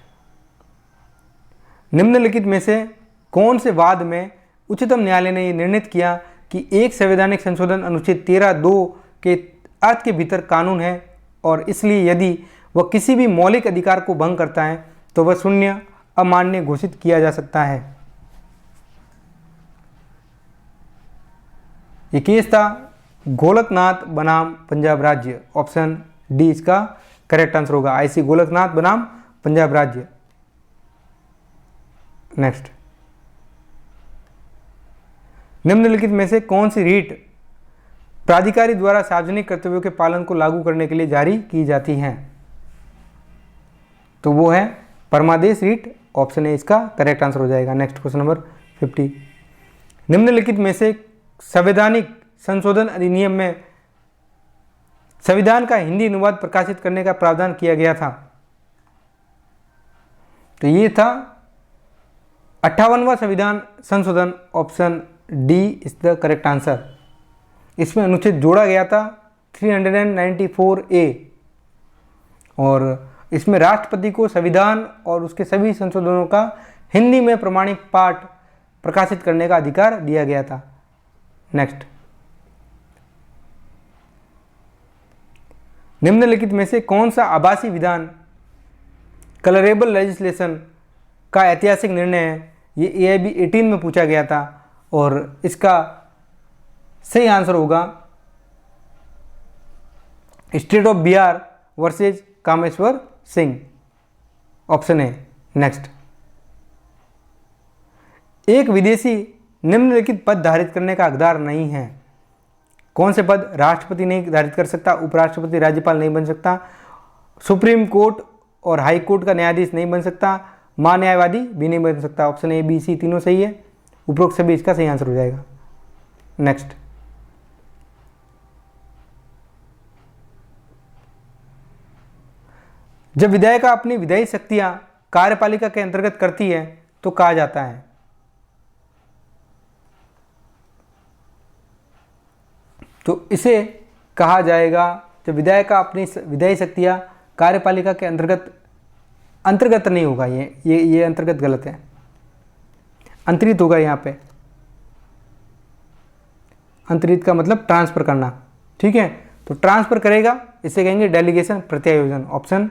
निम्नलिखित में से कौन से वाद में उच्चतम न्यायालय ने यह निर्णित किया कि एक संवैधानिक संशोधन अनुच्छेद 13(2) के अर्थ के भीतर कानून है और इसलिए यदि वह किसी भी मौलिक अधिकार को भंग करता है तो वह शून्य अमान्य घोषित किया जा सकता है। ये केस था गोलकनाथ बनाम पंजाब राज्य। ऑप्शन डी इसका करेक्ट आंसर होगा। आईसी गोलकनाथ बनाम पंजाब राज्य। नेक्स्ट, निम्नलिखित में से कौन सी रीट प्राधिकारी द्वारा सार्वजनिक कर्तव्यों के पालन को लागू करने के लिए जारी की जाती है? तो वो है परमादेश रीट। ऑप्शन ए इसका करेक्ट आंसर हो जाएगा। नेक्स्ट, क्वेश्चन नंबर 50, निम्नलिखित में से संवैधानिक संशोधन अधिनियम में संविधान का हिंदी अनुवाद प्रकाशित करने का प्रावधान किया गया था? तो ये था 58वां संविधान संशोधन। Option D is the correct answer. इसमें अनुच्छेद जोड़ा गया था 394A और इसमें राष्ट्रपति को संविधान और उसके सभी संशोधनों का हिंदी में प्रमाणिक पाठ प्रकाशित करने का अधिकार दिया गया था। नेक्स्ट, निम्नलिखित में से कौन सा आभासी विधान कलरेबल लेजिस्लेशन का ऐतिहासिक निर्णय है? ये AIB 18 में पूछा गया था और इसका सही आंसर होगा state of Bihar versus Kameshwar Singh. Option A. Next, एक विदेशी निम्नलिखित पद धारित करने का हकदार नहीं है। कौन से पद? राष्ट्रपति नहीं धारित कर सकता, उपराष्ट्रपति, राज्यपाल नहीं बन सकता, सुप्रीम कोर्ट और हाई कोर्ट का न्यायाधीश नहीं बन सकता, महान्यायवादी भी नहीं बन सकता। ऑप्शन ए, बी, सी तीनों सही है। उपरोक्त सभी इसका सही आंसर हो जाएगा। नेक्स्ट, जब विधायिका अपनी विधायी शक्तियां कार्यपालिका के अंतर्गत करती है तो कहा जाता है? तो इसे कहा जाएगा जब विधायिका अपनी विधायी शक्तियां कार्यपालिका के अंतर्गत नहीं होगा। ये अंतर्गत गलत है, अंतरित होगा। यहाँ पे अंतरित का मतलब ट्रांसफर करना। ठीक है, तो ट्रांसफर करेगा, इसे कहेंगे डेलीगेशन, प्रत्यायोजन। ऑप्शन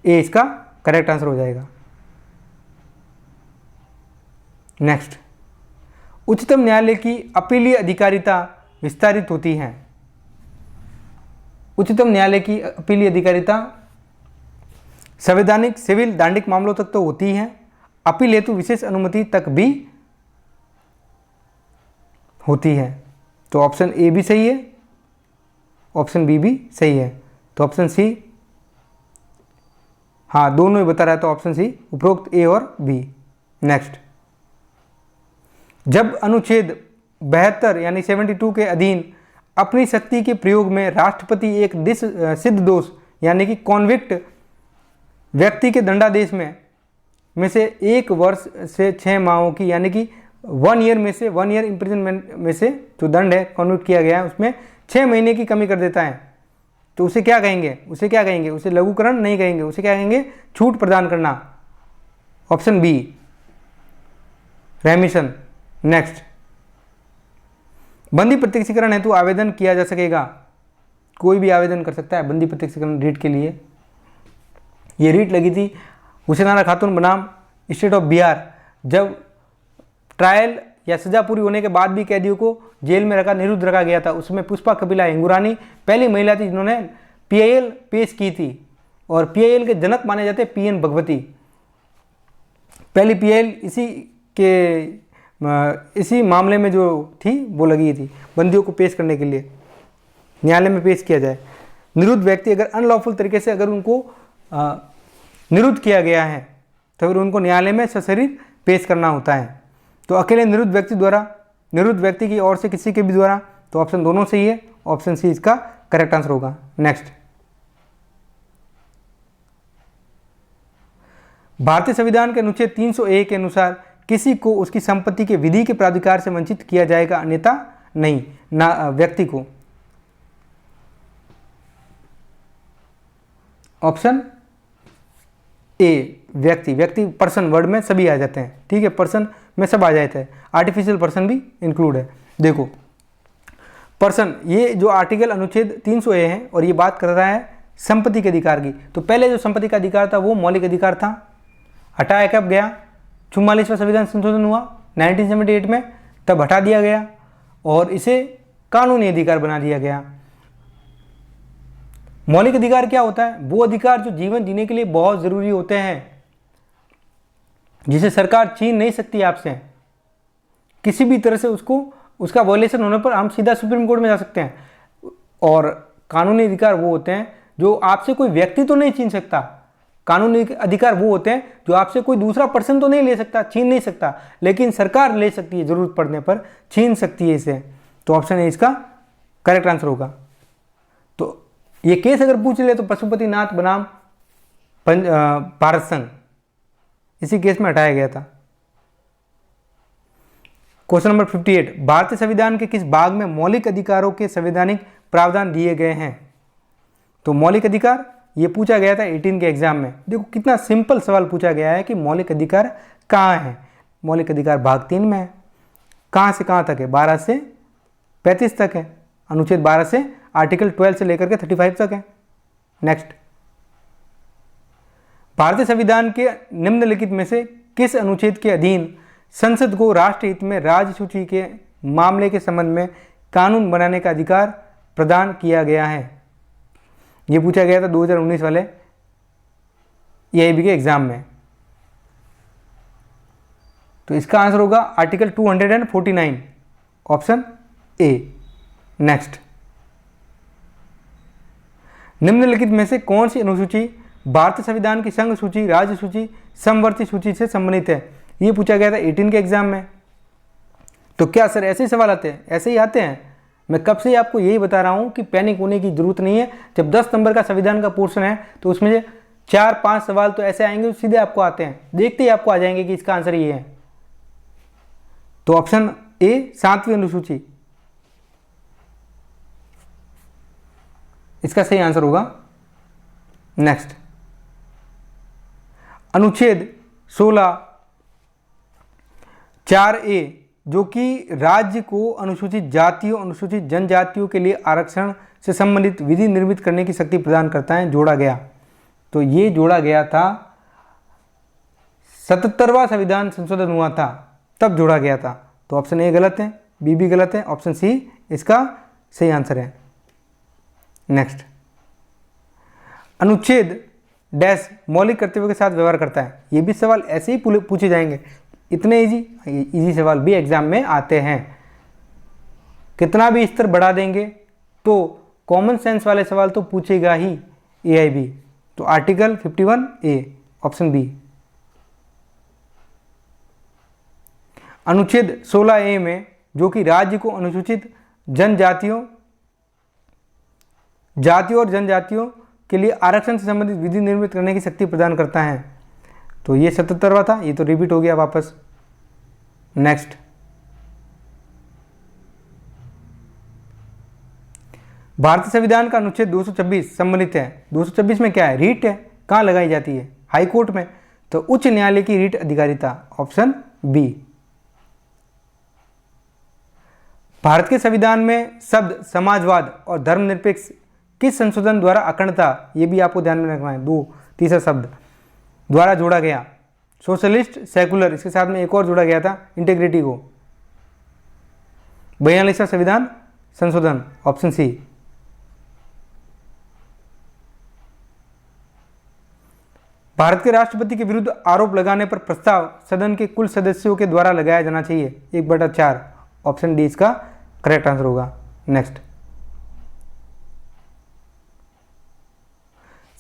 ए इसका करेक्ट आंसर हो जाएगा। नेक्स्ट, उच्चतम न्यायालय की अपीलीय अधिकारिता विस्तारित होती है। उच्चतम न्यायालय की अपीलीय अधिकारिता संवैधानिक, सिविल, दांडिक मामलों तक तो होती है, अपील हेतु विशेष अनुमति तक भी होती है। तो ऑप्शन ए भी सही है, ऑप्शन बी भी सही है। तो ऑप्शन सी, हाँ दोनों ही बता रहा है, तो ऑप्शन सी उपरोक्त ए और बी। नेक्स्ट, जब अनुच्छेद 72 यानी 72 के अधीन अपनी शक्ति के प्रयोग में राष्ट्रपति एक सिद्ध दोष यानी कि कॉन्विक्ट व्यक्ति के दंडादेश में से 1 वर्ष से 6 माहों की यानी कि 1 ईयर में से 1 ईयर इम्प्रिजनमेंट में से जो दंड है कॉन्विक्ट किया गया है उसमें 6 महीने की कमी कर देता है, तो उसे क्या कहेंगे? उसे लघुकरण नहीं कहेंगे, उसे क्या कहेंगे? छूट प्रदान करना। Option B, रेमिशन। नेक्स्ट, बंदी प्रत्यक्षीकरण हेतु आवेदन किया जा सकेगा कोई भी आवेदन कर सकता है बंदी प्रत्यक्षीकरण रीट के लिए। ये रीट लगी थी हुसैनारा खातून बनाम स्टेट ऑफ बिहार, जब ट्रायल या सजा पूरी होने के बाद भी कैदियों को जेल में निरुद्ध रखा गया था। उसमें पुष्पा कपिला हिंगुरानी पहली महिला थी जिन्होंने पीआईएल पेश की थी, और पीआईएल के जनक माने जाते पीएन भगवती। पहली पीआईएल इसी मामले में जो थी वो लगी थी, बंदियों को पेश करने के लिए न्यायालय में पेश किया जाए। निरुद्ध व्यक्ति अगर अनलॉफुल तरीके से अगर उनको निरुद्ध किया गया है तो फिर उनको न्यायालय में सशरीर पेश करना होता है। तो अकेले निरुद्ध व्यक्ति द्वारा, निरुद्ध व्यक्ति की ओर से किसी के भी द्वारा, तो ऑप्शन दोनों सही है, ऑप्शन सी इसका करेक्ट आंसर होगा। नेक्स्ट, भारतीय संविधान के अनुच्छेद 301 के अनुसार किसी को उसकी संपत्ति के विधि के प्राधिकार से वंचित किया जाएगा, अन्यथा नहीं। ना व्यक्ति को, ऑप्शन ए व्यक्ति पर्सन वर्ड में सभी आ जाते हैं, ठीक है, पर्सन में सब आ जाते हैं, आर्टिफिशियल पर्सन भी इंक्लूड है। देखो पर्सन, ये जो आर्टिकल अनुच्छेद 300 है और ये बात कर रहा है संपत्ति के अधिकार की। तो पहले जो संपत्ति का अधिकार था वो मौलिक अधिकार था, हटाया कब गया, 44वां संविधान संशोधन हुआ 1978 में, तब हटा दिया गया और इसे कानूनी अधिकार बना दिया गया। मौलिक अधिकार क्या होता है? वो अधिकार जो जीवन जीने के लिए बहुत जरूरी होते हैं, जिसे सरकार छीन नहीं सकती आपसे। किसी भी तरह से उसका वॉयलेशन होने पर हम सीधा सुप्रीम कोर्ट में जा सकते हैं। और कानूनी अधिकार वो होते हैं जो आपसे कोई व्यक्ति तो नहीं छीन सकता, कानूनी अधिकार वो होते हैं जो आपसे कोई दूसरा पर्सन तो नहीं ले सकता, छीन नहीं सकता, लेकिन सरकार ले सकती है, जरूरत पड़ने पर छीन सकती है इसे। तो ऑप्शन ए इसका करेक्ट आंसर होगा। तो ये केस अगर पूछ ले तो पशुपतिनाथ बनाम भारत संघ, इसी केस में हटाया गया था। क्वेश्चन नंबर 58, भारतीय संविधान के किस भाग में मौलिक अधिकारों के संवैधानिक प्रावधान दिए गए हैं? तो मौलिक अधिकार ये पूछा गया था 18 के एग्जाम में। देखो कितना सिंपल सवाल पूछा गया है कि मौलिक अधिकार कहाँ है। मौलिक अधिकार भाग 3 में है। कहाँ से कहाँ तक है? 12 से 35 तक है। अनुच्छेद 12 से आर्टिकल 12 से लेकर के 35 तक है। नेक्स्ट, भारतीय संविधान के निम्नलिखित में से किस अनुच्छेद के अधीन संसद को राष्ट्र हित में राज्य सूची के मामले के संबंध में कानून बनाने का अधिकार प्रदान किया गया है? यह पूछा गया था 2019 वाले EIB के एग्जाम में। तो इसका आंसर होगा आर्टिकल 249, ऑप्शन ए। नेक्स्ट, निम्नलिखित में से कौन सी अनुसूची भारतीय संविधान की संघ सूची, राज्य सूची, समवर्ती सूची से संबंधित है? ये पूछा गया था 18 के एग्जाम में। तो क्या सर ऐसे ही सवाल आते हैं? ऐसे ही आते हैं। मैं कब से आपको यही बता रहा हूं कि पैनिक होने की जरूरत नहीं है। जब 10 नंबर का संविधान का पोर्शन है तो उसमें से 4-5 सवाल तो ऐसे आएंगे सीधे आपको आते हैं, देखते ही आपको आ जाएंगे कि इसका आंसर ये है। तो ऑप्शन ए 7वीं अनुसूची इसका सही आंसर होगा। नेक्स्ट, अनुच्छेद 16(4)(a) जो कि राज्य को अनुसूचित जातियों, अनुसूचित जनजातियों के लिए आरक्षण से संबंधित विधि निर्मित करने की शक्ति प्रदान करता है, जोड़ा गया। तो ये जोड़ा गया था 77वां संविधान संशोधन हुआ था, तब जोड़ा गया था। तो ऑप्शन ए गलत है, बी भी गलत है, ऑप्शन सी इसका सही आंसर है। नेक्स्ट, अनुच्छेद डैश मौलिक कर्तव्यों के साथ व्यवहार करता है। ये भी सवाल ऐसे ही पूछे जाएंगे, इतने इजी सवाल भी एग्जाम में आते हैं। कितना भी स्तर बढ़ा देंगे तो कॉमन सेंस वाले सवाल तो पूछेगा ही EIB। तो आर्टिकल 51A, ऑप्शन बी। अनुच्छेद 16A में जो कि राज्य को अनुसूचित जातियों और जनजातियों के लिए आरक्षण से संबंधित विधि निर्मित करने की शक्ति प्रदान करता है। तो ये 77वां था, ये तो रिपीट हो गया वापस। नेक्स्ट, भारतीय संविधान का अनुच्छेद 226 सम्मिलित है। 226 में क्या है? रीट है। कहाँ लगाई जाती है? हाई कोर्ट में। तो उच्च न्यायालय की रीट अधिकारिता, ऑप्शन बी। भारत के संविधान में शब्द समाजवाद और धर्मनिरपेक्ष किस संशोधन द्वारा अखंडता, ये भी आपको ध्यान में रखना है, दो तीसरा शब्द द्वारा जोड़ा गया? सोशलिस्ट, सेकुलर, इसके साथ में एक और जोड़ा गया था इंटीग्रिटी को। 42वां संविधान संशोधन, ऑप्शन सी। भारत के राष्ट्रपति के विरुद्ध आरोप लगाने पर प्रस्ताव सदन के कुल सदस्यों के द्वारा लगाया जाना चाहिए, 1/4, ऑप्शन डी इसका करेक्ट आंसर होगा। नेक्स्ट,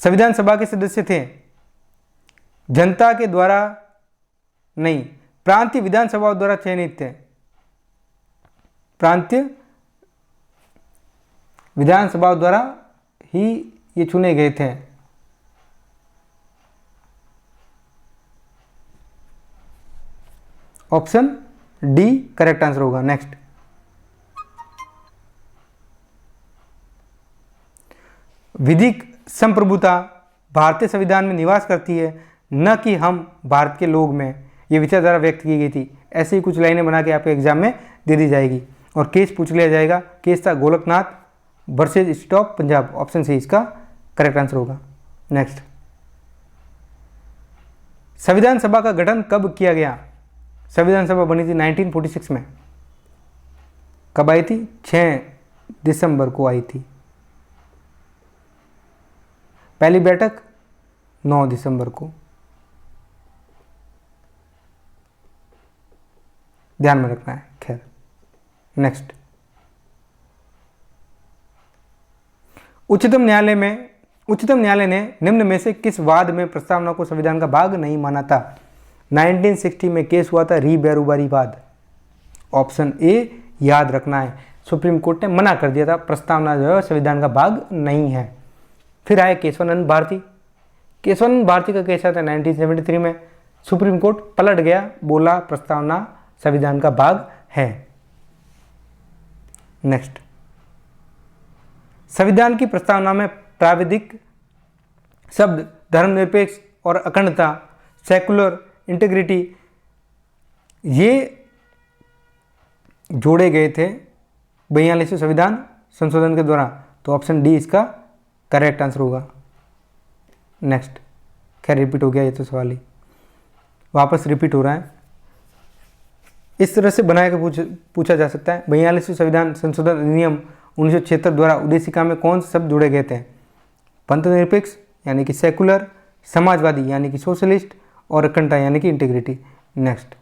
संविधान सभा के सदस्य थे जनता के द्वारा नहीं, प्रांतीय विधानसभाओं द्वारा चयनित थे। प्रांतीय विधानसभाओं द्वारा ही ये चुने गए थे। ऑप्शन डी करेक्ट आंसर होगा। नेक्स्ट, विधिक संप्रभुता भारतीय संविधान में निवास करती है, न कि हम भारत के लोग में, ये विचारधारा व्यक्त की गई थी। ऐसी ही कुछ लाइनें बना के आपके एग्जाम में दे दी जाएगी और केस पूछ लिया जाएगा। केस था Golaknath versus state Punjab, option C इसका करेक्ट आंसर होगा। नेक्स्ट, संविधान सभा का गठन कब किया गया? संविधान सभा बनी थी 1946 में। कब आई थी? 6 दिसंबर को आई थी। पहली बैठक 9 दिसंबर को। ध्यान में रखना है। खैर, नेक्स्ट, उच्चतम न्यायालय ने निम्न में से किस वाद में प्रस्तावना को संविधान का भाग नहीं माना था? 1960 में केस हुआ था री बैरूबारी वाद। ऑप्शन ए याद रखना है। सुप्रीम कोर्ट ने मना कर दिया था, प्रस्तावना जो है संविधान का भाग नहीं है। फिर आए केशवानंद भारती। केशवानंद भारती का केस आता है 1973 में। सुप्रीम कोर्ट पलट गया, बोला प्रस्तावना संविधान का भाग है। नेक्स्ट, संविधान की प्रस्तावना में प्राविधिक शब्द धर्मनिरपेक्ष और अखंडता, सेकुलर, इंटीग्रिटी, ये जोड़े गए थे 42वें संविधान संशोधन के द्वारा। तो ऑप्शन डी इसका करेक्ट आंसर होगा। नेक्स्ट, खैर रिपीट हो गया ये तो सवाल ही, वापस रिपीट हो रहा है। इस तरह से बना के पूछा जा सकता है। 42वें संविधान संशोधन अधिनियम 1976 द्वारा उद्देशिका में कौन से शब्द जोड़े गए थे? पंथ निरपेक्ष यानी कि सेकुलर, समाजवादी यानी कि सोशलिस्ट, और अखंडता यानी कि इंटीग्रिटी। नेक्स्ट,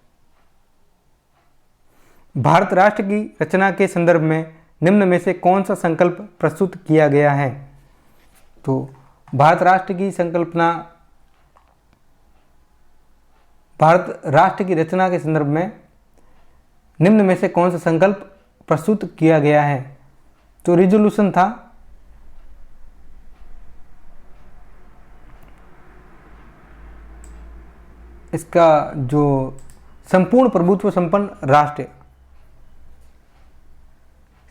भारत राष्ट्र की रचना के संदर्भ में निम्न में से कौन सा संकल्प प्रस्तुत किया गया है? तो भारत राष्ट्र की संकल्पना, भारत राष्ट्र की रचना के संदर्भ में निम्न में से कौन सा संकल्प प्रस्तुत किया गया है? तो रिजोल्यूशन था इसका, जो संपूर्ण प्रभुत्व संपन्न राष्ट्र,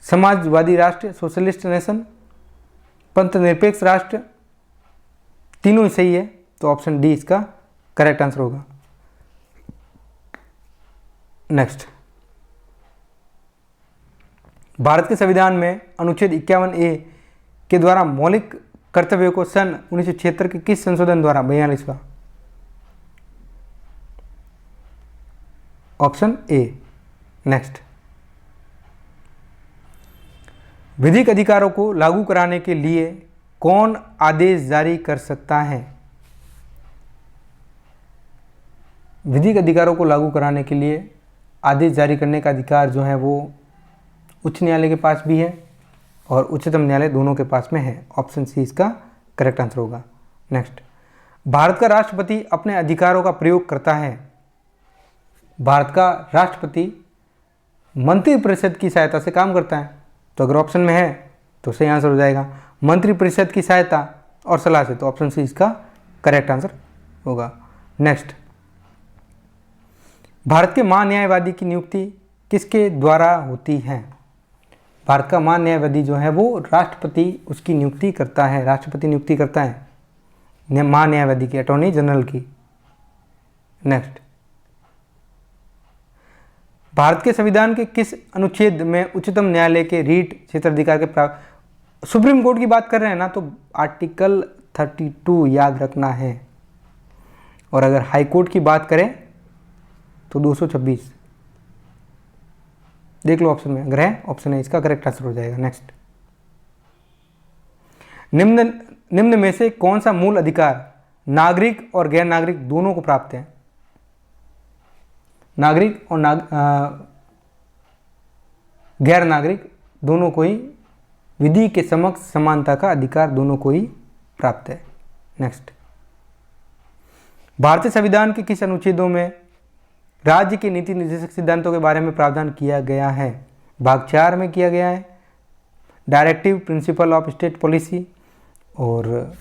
समाजवादी राष्ट्र, सोशलिस्ट नेशन, पंथ निरपेक्ष राष्ट्र, तीनों ही सही है। तो ऑप्शन डी इसका करेक्ट आंसर होगा। नेक्स्ट, भारत के संविधान में अनुच्छेद 51A के द्वारा मौलिक कर्तव्यों को सन 1976 के किस संशोधन द्वारा? 42वां, ऑप्शन ए। नेक्स्ट, विधिक अधिकारों को लागू कराने के लिए कौन आदेश जारी कर सकता है? विधिक अधिकारों को लागू कराने के लिए आदेश जारी करने का अधिकार जो है वो उच्च न्यायालय के पास भी है और उच्चतम न्यायालय, दोनों के पास में है। ऑप्शन सी इसका करेक्ट आंसर होगा। नेक्स्ट, भारत का राष्ट्रपति अपने अधिकारों का प्रयोग करता है। भारत का राष्ट्रपति मंत्रिपरिषद की सहायता से काम करता है। तो अगर ऑप्शन में है तो सही आंसर हो जाएगा मंत्रिपरिषद की सहायता और सलाह से। तो ऑप्शन सी इसका करेक्ट आंसर होगा। नेक्स्ट, भारत के महान्यायवादी की नियुक्ति किसके द्वारा होती है? भारत का महान्यायवादी जो है वो राष्ट्रपति उसकी नियुक्ति करता है। राष्ट्रपति नियुक्ति करता है महान्यायवादी की, अटॉर्नी जनरल की। नेक्स्ट, भारत के संविधान के किस अनुच्छेद में उच्चतम न्यायालय के रीट क्षेत्राधिकार के सुप्रीम कोर्ट की बात कर रहे हैं ना, तो आर्टिकल 32 याद रखना है, और अगर हाई कोर्ट की बात करें तो 226। देख लो ऑप्शन में, अगर है ऑप्शन है इसका करेक्ट आंसर हो जाएगा। नेक्स्ट, निम्न में से कौन सा मूल अधिकार नागरिक और गैर नागरिक दोनों को प्राप्त है? नागरिक और गैर नागरिक दोनों को ही विधि के समक्ष समानता का अधिकार दोनों को ही प्राप्त है। नेक्स्ट, भारतीय संविधान के किस अनुच्छेदों में राज्य के नीति निर्देशक सिद्धांतों के बारे में प्रावधान किया गया है? भाग 4 में किया गया है, directive principle of state policy, और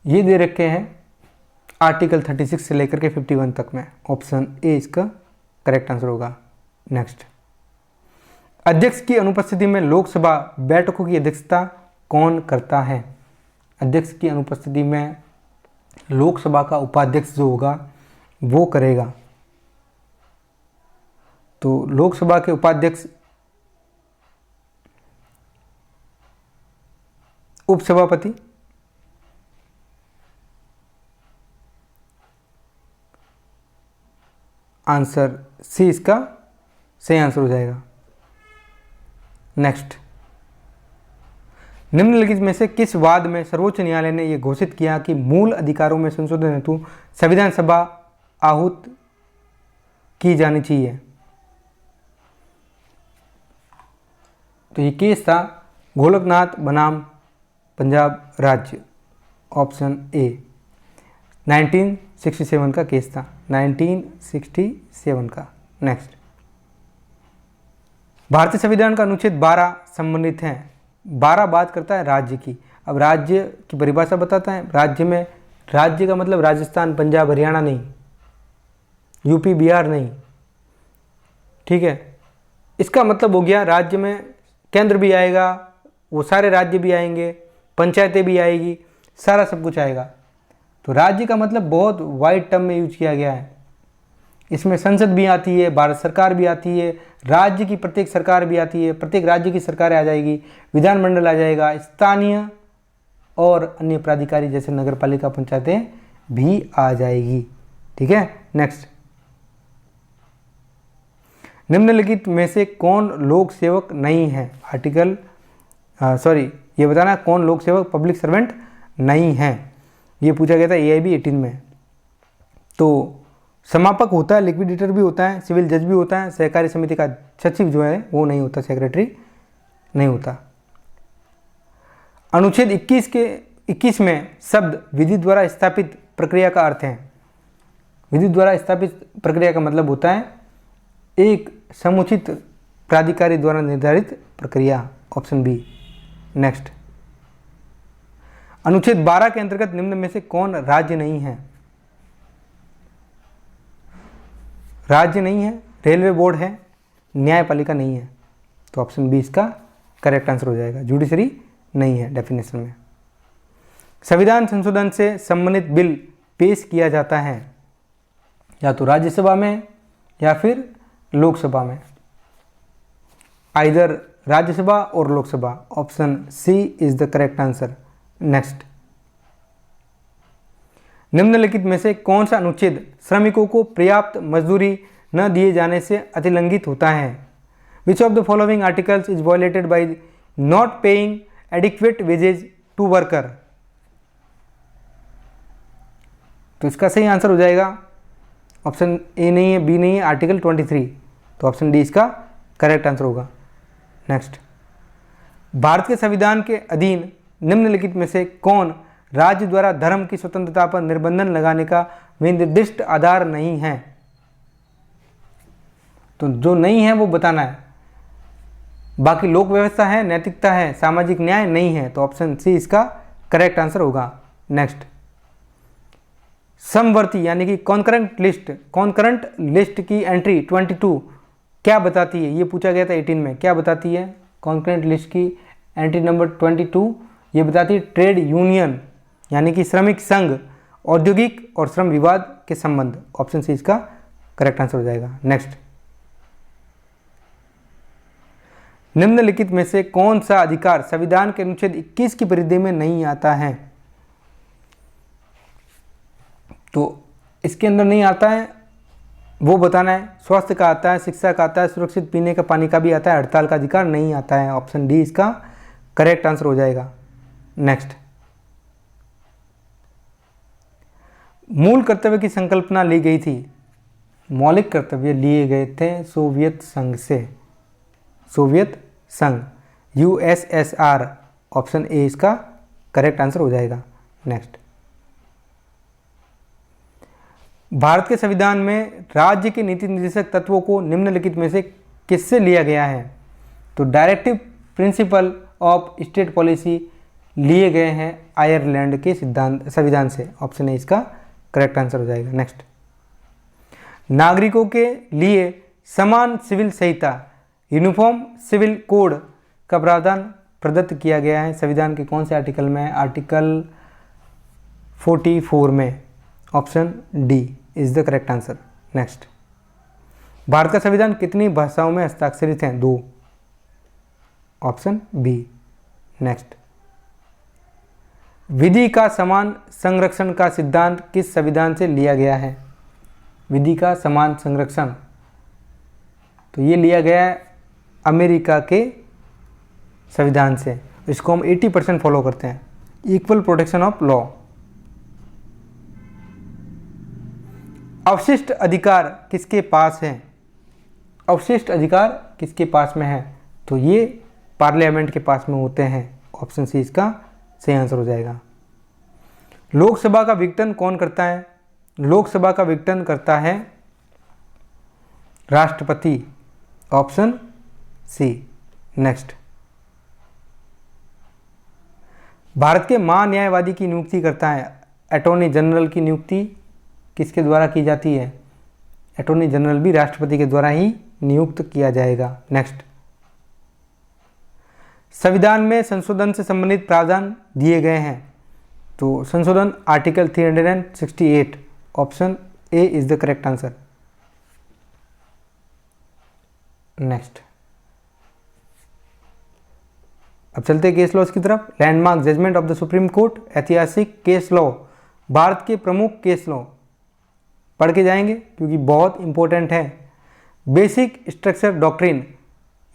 ये दे रखे हैं आर्टिकल 36 से लेकर के 51 तक में। ऑप्शन ए इसका करेक्ट आंसर होगा। नेक्स्ट, अध्यक्ष की अनुपस्थिति में लोकसभा बैठकों की अध्यक्षता कौन करता है? अध्यक्ष की अनुपस्थिति में लोकसभा का उपाध्यक्ष जो होगा वो करेगा। तो लोकसभा के उपाध्यक्ष उपसभापति, आंसर सी इसका सही आंसर हो जाएगा। नेक्स्ट, निम्नलिखित में से किस वाद में सर्वोच्च न्यायालय ने यह घोषित किया कि मूल अधिकारों में संशोधन हेतु संविधान सभा आहूत की जानी चाहिए? तो ये केस था गोलकनाथ बनाम पंजाब राज्य। ऑप्शन ए 1967 का केस था, 1967 का। नेक्स्ट, भारतीय संविधान का अनुच्छेद 12 संबंधित है। 12 बात करता है राज्य की। अब राज्य की परिभाषा बताता है। राज्य में, राज्य का मतलब राजस्थान, पंजाब, हरियाणा नहीं, यूपी, बिहार नहीं, ठीक है। इसका मतलब हो गया राज्य में केंद्र भी आएगा, वो सारे राज्य भी आएंगे, पंचायतें भी आएगी, सारा सब कुछ आएगा। तो राज्य का मतलब बहुत वाइड टर्म में यूज किया गया है। इसमें संसद भी आती है, भारत सरकार भी आती है, राज्य की प्रत्येक सरकार भी आती है, प्रत्येक राज्य की सरकारें आ जाएगी, विधानमंडल आ जाएगा, स्थानीय और अन्य प्राधिकारी जैसे नगर पालिका, पंचायतें भी आ जाएगी, ठीक है। नेक्स्ट, निम्नलिखित में से कौन लोक सेवक नहीं है? आर्टिकल ये बताना कौन लोक सेवक पब्लिक सर्वेंट नहीं है। ये पूछा गया था AIB 18 में। तो समापक होता है, लिक्विडेटर भी होता है, सिविल जज भी होता है, सहकारी समिति का सचिव जो है वो नहीं होता, सेक्रेटरी नहीं होता। अनुच्छेद 21 में शब्द विधि द्वारा स्थापित प्रक्रिया का अर्थ है। विधि द्वारा स्थापित प्रक्रिया का मतलब होता है एक समुचित प्राधिकारी द्वारा निर्धारित प्रक्रिया। Option B. नेक्स्ट, अनुच्छेद 12 के अंतर्गत निम्न में से कौन राज्य नहीं है? राज्य नहीं है, रेलवे बोर्ड है, न्यायपालिका नहीं है। तो ऑप्शन बी इसका करेक्ट आंसर हो जाएगा। जुडिशरी नहीं है डेफिनेशन में। संविधान संशोधन से संबंधित बिल पेश किया जाता है या तो राज्यसभा में या फिर लोकसभा में, आइदर राज्यसभा और Lok Sabha. Option C is the correct answer. Next, निम्नलिखित में से कौन सा अनुच्छेद श्रमिकों को पर्याप्त मजदूरी न दिए जाने से अतिलंघित होता है? Which of the following articles is violated by not paying adequate wages to worker? तो इसका सही आंसर हो जाएगा ऑप्शन ए नहीं है, बी नहीं है, आर्टिकल 23। तो ऑप्शन डी इसका करेक्ट आंसर होगा। नेक्स्ट, भारत के संविधान के अधीन निम्नलिखित में से कौन राज्य द्वारा धर्म की स्वतंत्रता पर निर्बंधन लगाने का निर्दिष्ट आधार नहीं है? तो जो नहीं है वो बताना है। बाकी लोक व्यवस्था है, नैतिकता है, सामाजिक न्याय नहीं है। तो ऑप्शन सी इसका करेक्ट आंसर होगा। नेक्स्ट, समवर्ती यानी कि कॉन्करेंट लिस्ट की एंट्री 22 क्या बताती है? ये पूछा गया था 18 में। क्या बताती है कॉन्करेंट लिस्ट की एंट्री नंबर 22? ये बताती है ट्रेड यूनियन यानी कि श्रमिक संघ, औद्योगिक और श्रम विवाद के संबंध। ऑप्शन सी इसका करेक्ट आंसर हो जाएगा। नेक्स्ट, निम्नलिखित में से कौन सा अधिकार संविधान के अनुच्छेद 21 की परिधि में नहीं आता है? तो इसके अंदर नहीं आता है वो बताना है। स्वास्थ्य का आता है, शिक्षा का आता है, सुरक्षित पीने का पानी का भी आता है, हड़ताल का अधिकार नहीं आता है। ऑप्शन डी इसका करेक्ट आंसर हो जाएगा। नेक्स्ट, मूल कर्तव्य की संकल्पना ली गई थी, मौलिक कर्तव्य लिए गए थे सोवियत संघ से, सोवियत संघ, यूएसएसआर। ऑप्शन ए इसका करेक्ट आंसर हो जाएगा। नेक्स्ट, भारत के संविधान में राज्य के नीति निर्देशक तत्वों को निम्नलिखित में से किससे लिया गया है? तो directive principle of state policy लिए गए हैं आयरलैंड के संविधान से। ऑप्शन ए इसका करेक्ट आंसर हो जाएगा। नेक्स्ट, नागरिकों के लिए समान सिविल संहिता, यूनिफॉर्म सिविल कोड का प्रावधान प्रदत्त किया गया है संविधान के कौन से आर्टिकल में? आर्टिकल 44 में। Option D is the correct answer. Next, Bharat का संविधान कितनी भाषाओं में हस्ताक्षरित है? 2। Option B. नेक्स्ट, विधि का समान संरक्षण का सिद्धांत किस संविधान से लिया गया है? विधि का समान संरक्षण, तो ये लिया गया है अमेरिका के संविधान से। इसको हम 80% फॉलो करते हैं। Equal protection of law. अवशिष्ट अधिकार किसके पास है? अवशिष्ट अधिकार किसके पास में है? तो ये पार्लियामेंट के पास में होते हैं। ऑप्शन सी इसका सही आंसर हो जाएगा। लोकसभा का विघटन कौन करता है? लोकसभा का विघटन करता है राष्ट्रपति। Option C. नेक्स्ट, भारत के महान्यायवादी की नियुक्ति करता है, अटॉर्नी जनरल की नियुक्ति किसके द्वारा की जाती है? अटॉर्नी जनरल भी राष्ट्रपति के द्वारा ही नियुक्त किया जाएगा। नेक्स्ट, संविधान में संशोधन से संबंधित प्रावधान दिए गए हैं, तो संशोधन article 368। Option A is the correct answer. Next, अब चलते हैं केस लॉज की तरफ। Landmark judgement of the supreme court, ऐतिहासिक केस लॉ, भारत के प्रमुख केस लॉ पढ़ के जाएंगे क्योंकि बहुत इंपॉर्टेंट है। बेसिक स्ट्रक्चर डॉक्ट्रिन,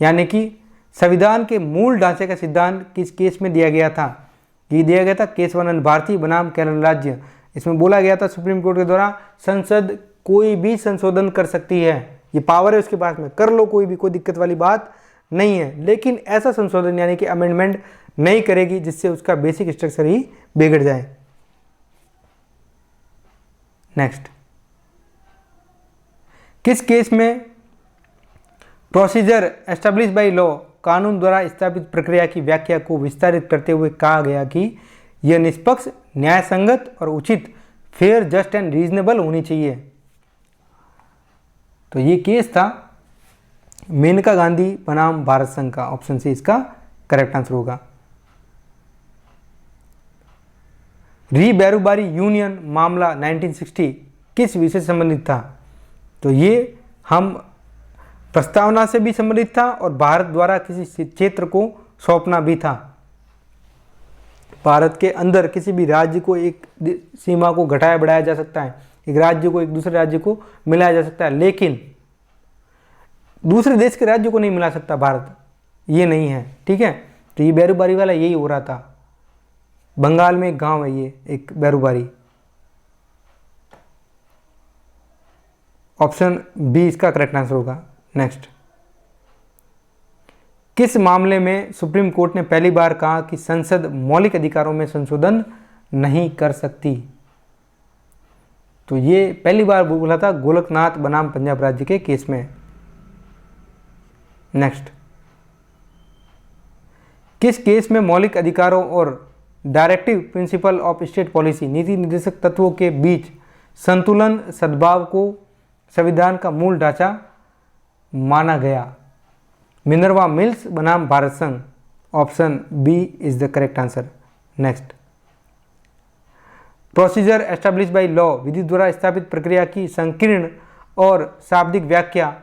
यानी कि संविधान के मूल ढांचे का सिद्धांत किस केस में दिया गया था? ये दिया गया था केशवानंद भारती बनाम केरल राज्य। इसमें बोला गया था सुप्रीम कोर्ट के द्वारा संसद कोई भी संशोधन कर सकती है, ये पावर है उसके पास में, कर लो कोई भी, कोई दिक्कत वाली बात नहीं है, लेकिन ऐसा संशोधन यानी कि अमेंडमेंट नहीं करेगी जिससे उसका बेसिक स्ट्रक्चर ही बिगड़ जाए। नेक्स्ट, किस केस में प्रोसीजर एस्टेब्लिश बाय लॉ, कानून द्वारा स्थापित प्रक्रिया की व्याख्या को विस्तारित करते हुए कहा गया कि यह निष्पक्ष, न्यायसंगत और उचित, फेयर, जस्ट एंड रीजनेबल होनी चाहिए? तो ये केस था मेनका गांधी बनाम भारत संघ का। ऑप्शन सी इसका करेक्ट आंसर होगा। री बैरूबारी यूनियन मामला 1960 किस विषय से संबंधित था? तो ये हम प्रस्तावना से भी संबंधित था और भारत द्वारा किसी क्षेत्र को सौंपना भी था। भारत के अंदर किसी भी राज्य को एक सीमा को घटाया बढ़ाया जा सकता है, एक राज्य को एक दूसरे राज्य को मिलाया जा सकता है, लेकिन दूसरे देश के राज्य को नहीं मिला सकता भारत, ये नहीं है। ठीक है, तो ये बैरूबारी वाला यही हो रहा था। बंगाल में एक गांव है ये, एक बैरूबारी। ऑप्शन बी इसका करेक्ट आंसर होगा। नेक्स्ट, किस मामले में सुप्रीम कोर्ट ने पहली बार कहा कि संसद मौलिक अधिकारों में संशोधन नहीं कर सकती? तो ये पहली बार बोला था गोलकनाथ बनाम पंजाब राज्य के केस में। नेक्स्ट, किस केस में मौलिक अधिकारों और directive principle of state policy, नीति निर्देशक तत्वों के बीच संतुलन सद्भाव को संविधान का मूल ढांचा माना गया? मिनर्वा मिल्स बनाम भारत संघ। Option B is the correct answer. Next, procedure establish by law, विधि द्वारा स्थापित प्रक्रिया की संकीर्ण और शाब्दिक व्याख्या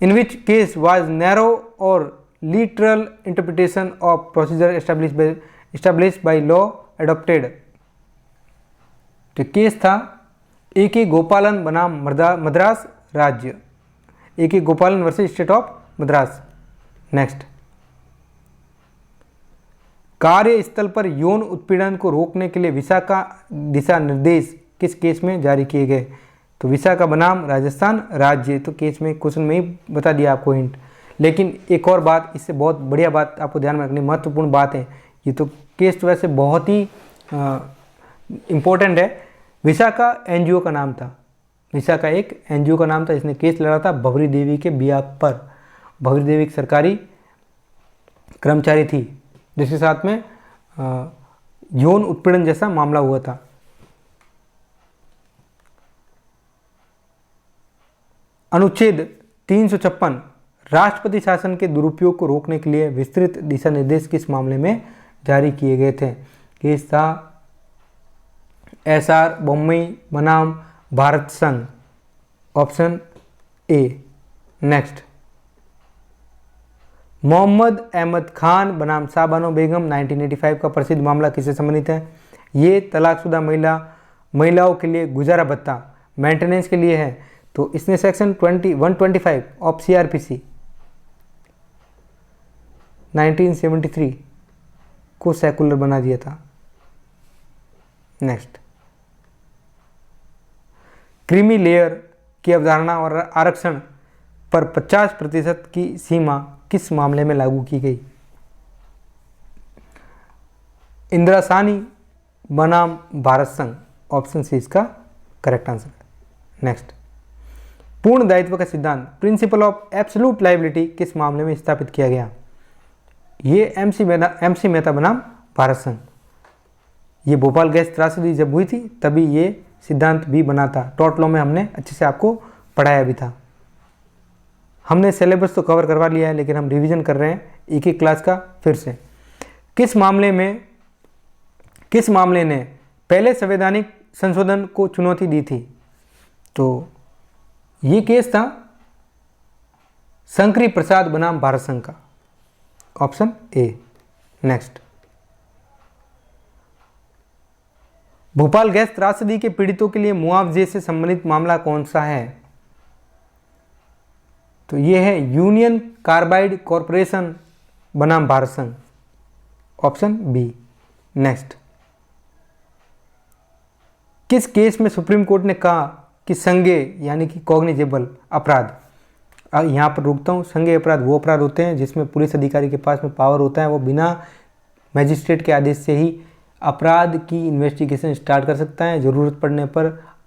in which case was narrow और literal interpretation of procedure establish by law adopted. तो केस था ए के गोपालन बनाम मद्रास राज्य, ए के गोपालन versus state of Madras. Next, कार्यस्थल पर यौन उत्पीड़न को रोकने के लिए विशाखा दिशा निर्देश किस केस में जारी किए गए? तो विशाखा बनाम राजस्थान राज्य। तो केस में क्वेश्चन में ही बता दिया आपको हिंट। लेकिन एक और बात, इससे बहुत बढ़िया बात आपको ध्यान में रखनी, महत्वपूर्ण बात है ये। तो केस तो वैसे बहुत ही इम्पोर्टेंट है। विशाखा एनजीओ का नाम था, विशाखा एक एनजीओ का नाम था। इसने केस लड़ा था भवरी देवी के बिहाफ पर। भवरी देवी एक सरकारी कर्मचारी थी जिसके साथ में यौन उत्पीड़न जैसा मामला हुआ था। अनुच्छेद 356 राष्ट्रपति शासन के दुरुपयोग को रोकने के लिए विस्तृत दिशा निर्देश किस मामले में जारी किए गए थे? केस था एसआर बोम्मई बनाम भारत संघ, option A. Next, Mohammad Ahmad Khan बनाम शाहबानो बेगम 1985 का प्रसिद्ध मामला किससे संबंधित है? ये तलाकशुदा महिलाओं के लिए गुजारा भत्ता मेंटेनेंस के लिए है। तो इसने सेक्शन 125 ऑफ सीआरपीसी 1973 को सेकुलर बना दिया था। नेक्स्ट, क्रीमी लेयर की अवधारणा और आरक्षण पर 50% की सीमा किस मामले में लागू की गई? इंदिरा साहनी बनाम भारत संघ, ऑप्शन सी इसका करेक्ट आंसर है। नेक्स्ट, पूर्ण दायित्व का सिद्धांत प्रिंसिपल ऑफ एब्सोल्यूट लायबिलिटी किस मामले में स्थापित किया गया? ये एमसी मेहता बनाम भारत संघ। ये भोपाल गैस त्रासदी जब हुई थी तभी ये सिद्धांत भी बना था। टॉट लॉ में हमने अच्छे से आपको पढ़ाया भी था। हमने सिलेबस तो कवर करवा लिया है लेकिन हम रिवीजन कर रहे हैं एक एक क्लास का फिर से। किस मामले ने पहले संवैधानिक संशोधन को चुनौती दी थी? तो ये केस था शंकरी प्रसाद बनाम भारत संघ का, option A. Next, Bhopal gas त्रासदी के पीड़ितों के लिए मुआवजे से संबंधित मामला कौन सा है? तो ये है यूनियन कार्बाइड कॉरपोरेशन बनाम भारत संघ, ऑप्शन बी। नेक्स्ट, किस केस में सुप्रीम कोर्ट ने कहा कि संज्ञेय यानी कि कॉग्निजेबल अपराध, यहाँ पर रुकता हूँ, संज्ञेय अपराध वो अपराध होते हैं जिसमें पुलिस अधिकारी के पास में पावर होता है, वो बिना मैजिस्ट्रेट के आदेश से ही अपराध की इन्वेस्टिगेशन स्टार्ट कर सकता है, ज़रूरत पड़ने पर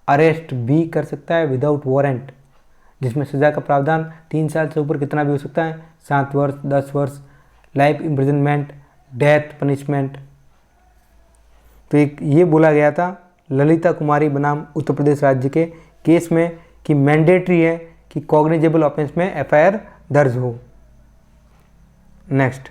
अरेस्ट भी कर सकता है विदाउट वारंट, जिसमें सज़ा का प्रावधान 3 साल से ऊपर कितना भी हो सकता है, 7 वर्ष, 10 वर्ष, लाइफ इम्प्रिजनमेंट, डेथ पनिशमेंट। तो एक ये बोला गया था ललिता कुमारी बनाम उत्तर प्रदेश राज्य के केस में कि मैंडेटरी है कि कॉग्निजेबल ऑफेंस में एफआईआर दर्ज हो। नेक्स्ट,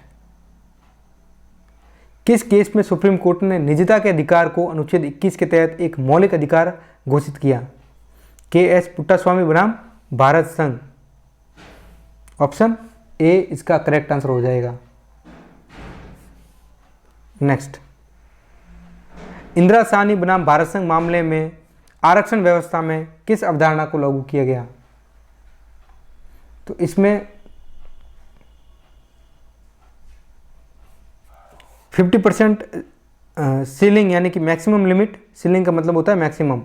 किस केस में सुप्रीम कोर्ट ने निजता के अधिकार को अनुच्छेद 21 के तहत एक मौलिक अधिकार घोषित किया? के.एस. पुट्टास्वामी बनाम भारत संघ, ऑप्शन ए इसका करेक्ट आंसर हो जाएगा। नेक्स्ट, इंदिरा साहनी बनाम भारत संघ मामले में आरक्षण व्यवस्था में किस अवधारणा को लागू किया गया? तो इसमें 50% सीलिंग यानी कि मैक्सिमम लिमिट, सीलिंग का मतलब होता है मैक्सिमम,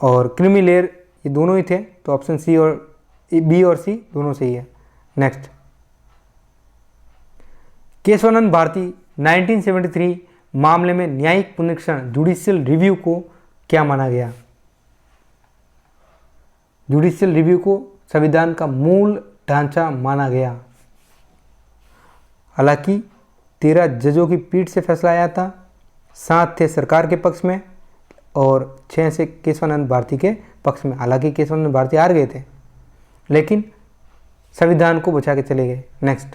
और क्रीमी लेयर ये दोनों ही थे, तो ऑप्शन सी और बी और सी दोनों सही है। नेक्स्ट, केशवानंद भारती 1973 मामले में न्यायिक पुनरीक्षण जुडिशियल रिव्यू को क्या माना गया? जुडिशियल रिव्यू को संविधान का मूल ढांचा माना गया। हालांकि 13 जजों की पीठ से फैसला आया था, 7 थे सरकार के पक्ष में और 6 से केशवानंद भारती के पक्ष में। हालांकि केशवानंद भारती हार गए थे लेकिन संविधान को बचा के चले गए। नेक्स्ट,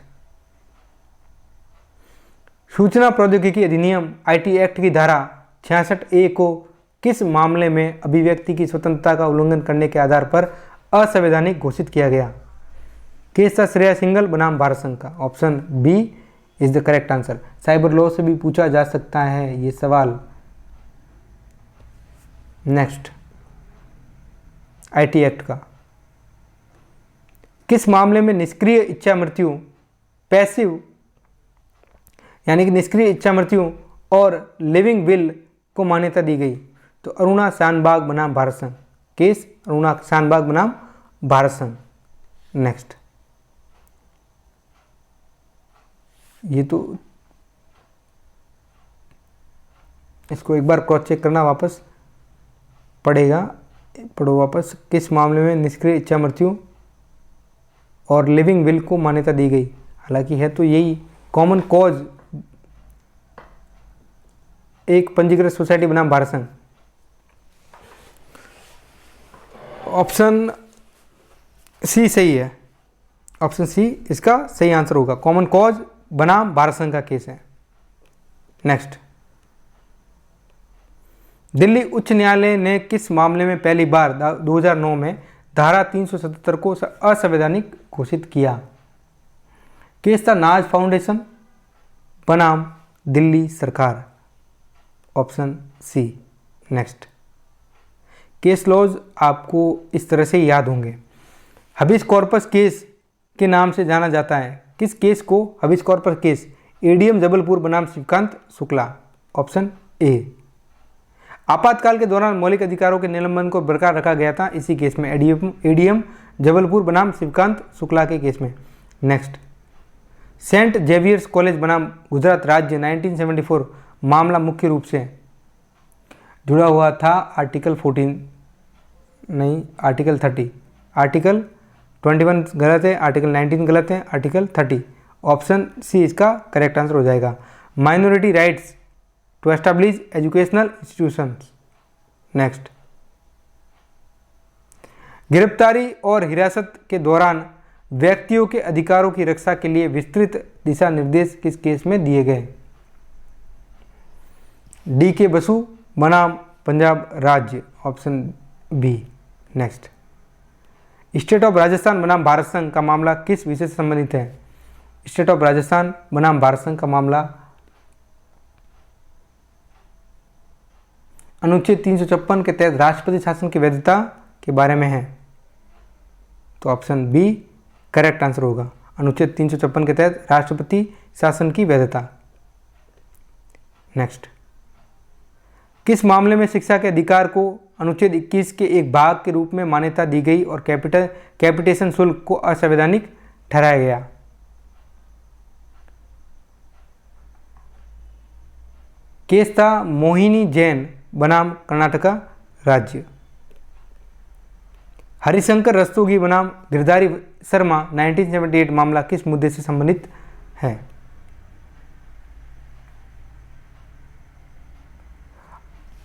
सूचना प्रौद्योगिकी अधिनियम आईटी एक्ट की धारा 66A को किस मामले में अभिव्यक्ति की स्वतंत्रता का उल्लंघन करने के आधार पर असंवैधानिक घोषित किया गया? केस था श्रेया सिंगल बनाम भारत संघ का। Option B is the correct answer. Cyber law से भी पूछा जा सकता है ये सवाल। नेक्स्ट, आईटी एक्ट का किस मामले में निष्क्रिय इच्छा मृत्यु, पैसिव यानी कि निष्क्रिय इच्छा मृत्यु और लिविंग विल को मान्यता दी गई? तो अरुणा शानबाग बनाम भारत संघ। केस अरुणा शानबाग बनाम भारत संघ। नेक्स्ट, ये तो इसको एक बार क्रॉस चेक करना वापस पड़ेगा, पढ़ो वापस। किस मामले में निष्क्रिय इच्छा मृत्यु और लिविंग विल को मान्यता दी गई? हालांकि है तो यही कॉमन कॉज, एक पंजीकृत सोसाइटी बनाम भारत संघ। ऑप्शन सी सही है, ऑप्शन सी इसका सही आंसर होगा। कॉमन कॉज बनाम भारत संघ का केस है। नेक्स्ट, दिल्ली उच्च न्यायालय ने किस मामले में पहली बार 2009 में धारा 377 को असंवैधानिक घोषित किया? केस था नाज फाउंडेशन बनाम दिल्ली सरकार। Option C. Next, case laws आपको इस तरह से याद होंगे। हबीस कॉर्पस केस के नाम से जाना जाता है। किस केस को हबीस कॉर्पस केस? एडीएम जबलपुर बनाम श्रीकांत शुक्ला। Option A. आपातकाल के दौरान मौलिक अधिकारों के निलंबन को बरकरार रखा गया था इसी केस में, एडीएम जबलपुर बनाम शिवकांत शुक्ला के केस में। नेक्स्ट, सेंट जेवियर्स कॉलेज बनाम गुजरात राज्य 1974 मामला मुख्य रूप से जुड़ा हुआ था आर्टिकल 14 नहीं, आर्टिकल 30। आर्टिकल 21 गलत है, आर्टिकल 19 गलत है, आर्टिकल 30। ऑप्शन सी इसका करेक्ट आंसर हो जाएगा। Minority rights to establish educational institutions. Next, गिरफ्तारी और हिरासत के दौरान व्यक्तियों के अधिकारों की रक्षा के लिए विस्तृत दिशा निर्देश किस केस में दिए गए? डी के बसु बनाम पंजाब राज्य। Option B. Next, state of Rajasthan बनाम भारत संघ का मामला किस विषय से संबंधित है? स्टेट ऑफ राजस्थान बनाम भारत संघ का मामला अनुच्छेद 356 के तहत राष्ट्रपति शासन की वैधता के बारे में है। तो ऑप्शन बी करेक्ट आंसर होगा। अनुच्छेद 356 के तहत राष्ट्रपति शासन की वैधता। नेक्स्ट, किस मामले में शिक्षा के अधिकार को अनुच्छेद 21 के एक भाग के रूप में मान्यता दी गई और कैपिटेशन शुल्क को असंवैधानिक ठहराया गया? केस था मोहिनी जैन बनाम कर्नाटका राज्य। हरिशंकर रस्तोगी बनाम गिरधारी शर्मा 1978 मामला किस मुद्दे से संबंधित है?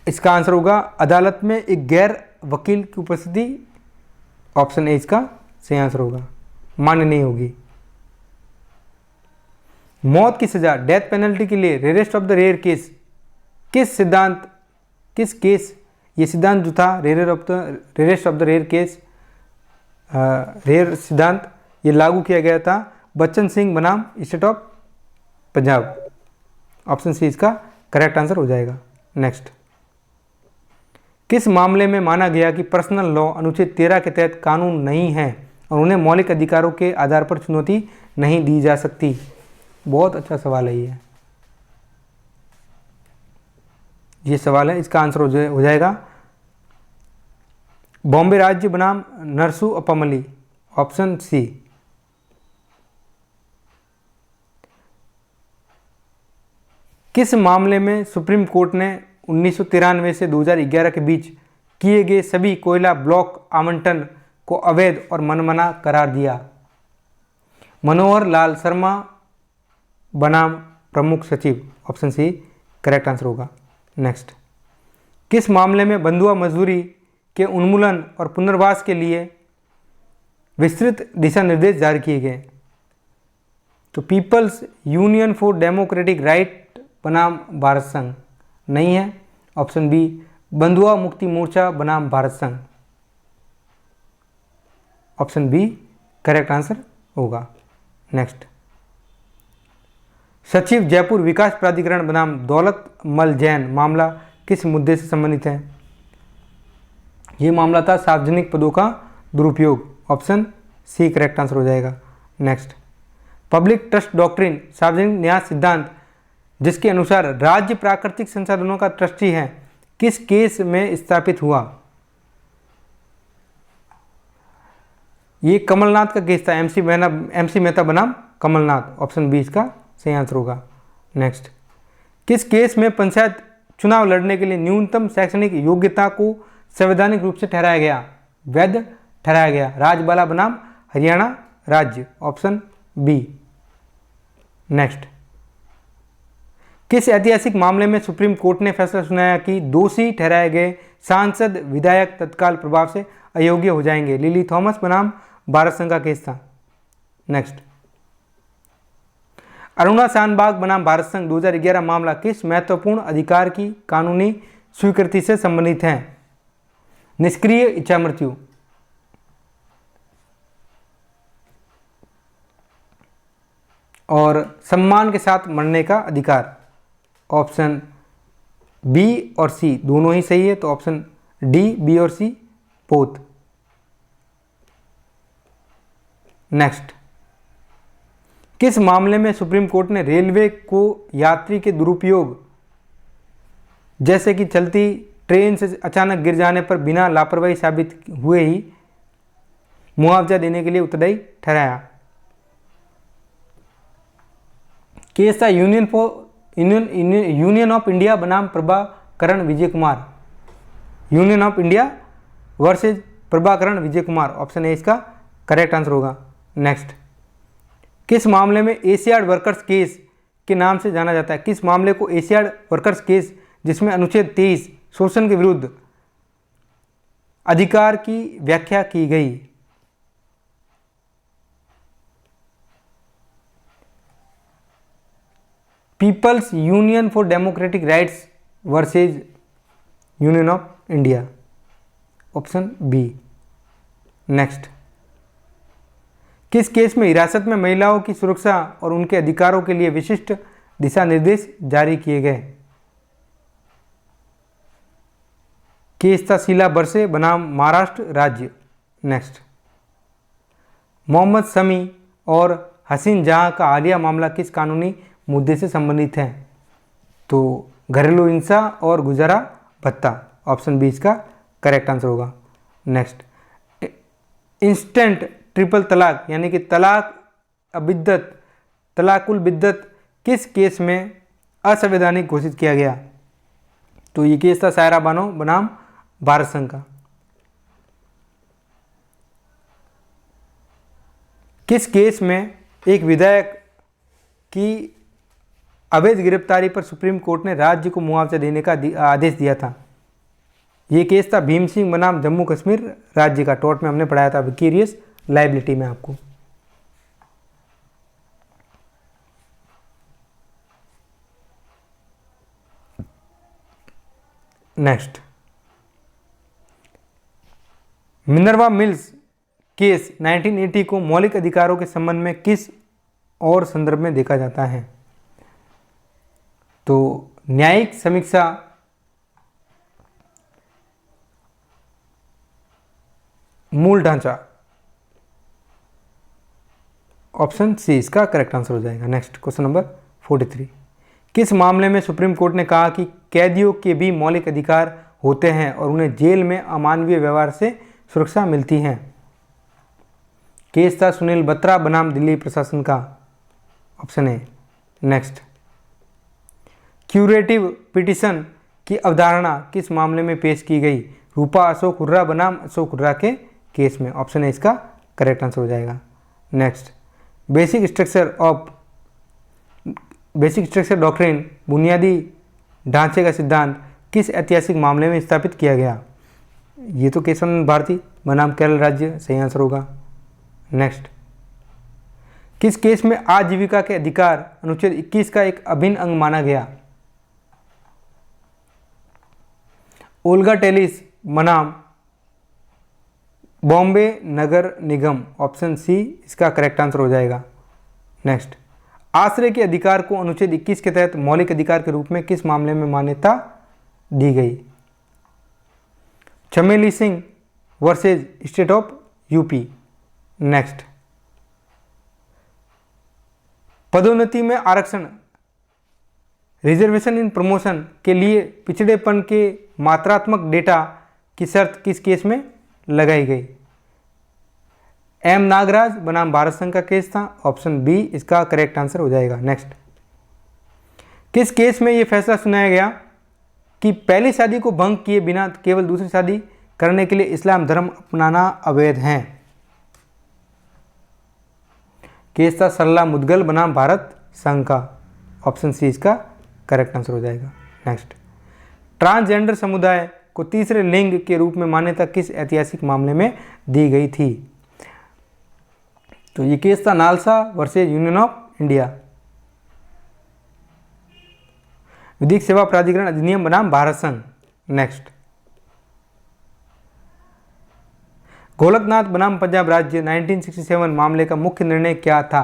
इसका आंसर होगा अदालत में एक गैर वकील की उपस्थिति। ऑप्शन ए इसका सही आंसर होगा, मान्य नहीं होगी। मौत की सजा, डेथ पेनल्टी के लिए rarest of the rare case किस केस ये सिद्धांत जो था rarest of the rare case, rare सिद्धांत ये लागू किया गया था बच्चन सिंह बनाम state of Punjab. Option C इसका करेक्ट आंसर हो जाएगा। नेक्स्ट, किस मामले में माना गया कि पर्सनल लॉ अनुच्छेद 13 के तहत कानून नहीं है और उन्हें मौलिक अधिकारों के आधार पर चुनौती नहीं दी जा सकती? बहुत अच्छा सवाल है ये सवाल है। इसका आंसर हो जाएगा बॉम्बे राज्य बनाम नरसू अपमली। Option C. किस मामले में सुप्रीम कोर्ट ने 1993 से 2011 के बीच किए गए सभी कोयला ब्लॉक आवंटन को अवैध और मनमाना करार दिया? मनोहर लाल शर्मा बनाम प्रमुख सचिव। ऑप्शन सी करेक्ट आंसर होगा। नेक्स्ट, किस मामले में बंधुआ मजदूरी के उन्मूलन और पुनर्वास के लिए विस्तृत दिशा निर्देश जारी किए गए? तो people's union for democratic right बनाम भारत संघ नहीं है। ऑप्शन बी बंधुआ मुक्ति मोर्चा बनाम भारत संघ। ऑप्शन बी करेक्ट आंसर होगा। नेक्स्ट, सचिव जयपुर विकास प्राधिकरण बनाम दौलतमल जैन मामला किस मुद्दे से संबंधित है? ये मामला था सार्वजनिक पदों का दुरुपयोग। ऑप्शन सी करेक्ट आंसर हो जाएगा। नेक्स्ट, पब्लिक ट्रस्ट डॉक्ट्रिन सार्वजनिक न्यास सिद्धांत जिसके अनुसार राज्य प्राकृतिक संसाधनों का ट्रस्टी है किस केस में स्थापित हुआ? ये कमलनाथ का केस था, एमसी मेहता बनाम कमलनाथ। ऑप्शन बी इसका सही आंसर होगा। नेक्स्ट, किस केस में पंचायत चुनाव लड़ने के लिए न्यूनतम शैक्षणिक योग्यता को संवैधानिक रूप से ठहराया गया, वैध ठहराया गया? राजबाला बनाम हरियाणा राज्य। Option B. नेक्स्ट, किस ऐतिहासिक मामले में सुप्रीम कोर्ट ने फैसला सुनाया कि दोषी ठहराए गए सांसद विधायक तत्काल प्रभाव से अयोग्य हो जाएंगे? लिली थॉमस बनाम भारत संघ का केस था। नेक्स्ट, अरुणा शानबाग बनाम भारत संघ 2011 मामला किस महत्वपूर्ण अधिकार की कानूनी स्वीकृति से संबंधित है? निष्क्रिय इच्छा मृत्यु, और सम्मान के साथ मरने का अधिकार। ऑप्शन बी और सी दोनों ही सही है, तो ऑप्शन डी, बी और सी बोथ। नेक्स्ट, किस मामले में सुप्रीम कोर्ट ने रेलवे को यात्री के दुरुपयोग जैसे कि चलती ट्रेन से अचानक गिर जाने पर बिना लापरवाही साबित हुए ही मुआवजा देने के लिए उत्तरदायी ठहराया? केस था यूनियन ऑफ इंडिया बनाम Prabhakaran Vijay Kumar. Union of India versus Prabhakaran Vijay Kumar. Option A इसका करेक्ट आंसर होगा। नेक्स्ट, किस मामले में एशियाड वर्कर्स केस के नाम से जाना जाता है? किस मामले को एशियाड वर्कर्स केस जिसमें अनुच्छेद 23 शोषण के विरुद्ध अधिकार की व्याख्या की गई? People's union for democratic rights versus union of India. Option B. Next, किस केस में हिरासत में महिलाओं की सुरक्षा और उनके अधिकारों के लिए विशिष्ट दिशा निर्देश जारी किए गए? केस था शीला बरसे बनाम महाराष्ट्र राज्य। नेक्स्ट, मोहम्मद शमी और हसीन जहां का हालिया मामला किस कानूनी मुद्दे से संबंधित है? तो घरेलू हिंसा और गुजारा भत्ता। ऑप्शन बी इसका करेक्ट आंसर होगा। नेक्स्ट, इंस्टेंट ट्रिपल तलाक यानी कि तलाक अबिद्दत तलाकुल बिद्दत किस केस में असंवैधानिक घोषित किया गया? तो ये केस था सायरा बानो बनाम भारत संघ का। किस केस में एक विधायक की अवैध गिरफ्तारी पर सुप्रीम कोर्ट ने राज्य को मुआवजा देने का आदेश दिया था? ये केस था भीम सिंह बनाम जम्मू कश्मीर राज्य का। टॉट में हमने पढ़ाया था विकेरियस लायबिलिटी में आपको। नेक्स्ट, मिनर्वा मिल्स केस 1980 को मौलिक अधिकारों के संबंध में किस और संदर्भ में देखा जाता है? तो न्यायिक समीक्षा, मूल ढांचा। ऑप्शन सी इसका करेक्ट आंसर हो जाएगा। नेक्स्ट, क्वेश्चन नंबर 43, किस मामले में सुप्रीम कोर्ट ने कहा कि कैदियों के भी मौलिक अधिकार होते हैं और उन्हें जेल में अमानवीय व्यवहार से सुरक्षा मिलती है? केस था सुनील बत्रा बनाम दिल्ली प्रशासन का। Option A. Next, curative petition की अवधारणा किस मामले में पेश की गई? रूपा अशोक हुर्रा बनाम अशोक हुर्रा के केस में। ऑप्शन ए इसका करेक्ट आंसर हो जाएगा। नेक्स्ट, बेसिक स्ट्रक्चर डॉक्ट्रिन बुनियादी ढांचे का सिद्धांत किस ऐतिहासिक मामले में स्थापित किया गया? ये तो केशवानंद भारती बनाम केरल राज्य सही आंसर होगा। नेक्स्ट, किस केस में आजीविका के अधिकार अनुच्छेद 21 का एक अभिन्न अंग माना गया? ओल्गा टेलिस बनाम बॉम्बे नगर निगम, ऑप्शन सी इसका करेक्ट आंसर हो जाएगा। नेक्स्ट, आश्रय के अधिकार को अनुच्छेद 21 के तहत मौलिक अधिकार के रूप में किस मामले में मान्यता दी गई? चमेली Singh versus state of UP. Next, पदोन्नति में आरक्षण, रिजर्वेशन इन प्रमोशन के लिए पिछड़ेपन के मात्रात्मक डेटा की शर्त किस केस में लगाई गई? एम नागराज बनाम भारत संघ का केस था, ऑप्शन बी इसका करेक्ट आंसर हो जाएगा। नेक्स्ट, किस केस में यह फैसला सुनाया गया कि पहली शादी को भंग किए बिना केवल दूसरी शादी करने के लिए इस्लाम धर्म अपनाना अवैध है? केस था सरला मुदगल बनाम भारत संघ का, ऑप्शन सी इसका करेक्ट आंसर हो जाएगा। नेक्स्ट, ट्रांसजेंडर समुदाय को तीसरे लिंग के रूप में मान्यता किस ऐतिहासिक मामले में दी गई थी? तो ये केस था NALSA versus union of India. विधिक सेवा प्राधिकरण अधिनियम बनाम भारत संघ। नेक्स्ट, गोलकनाथ बनाम पंजाब राज्य 1967 मामले का मुख्य निर्णय क्या था?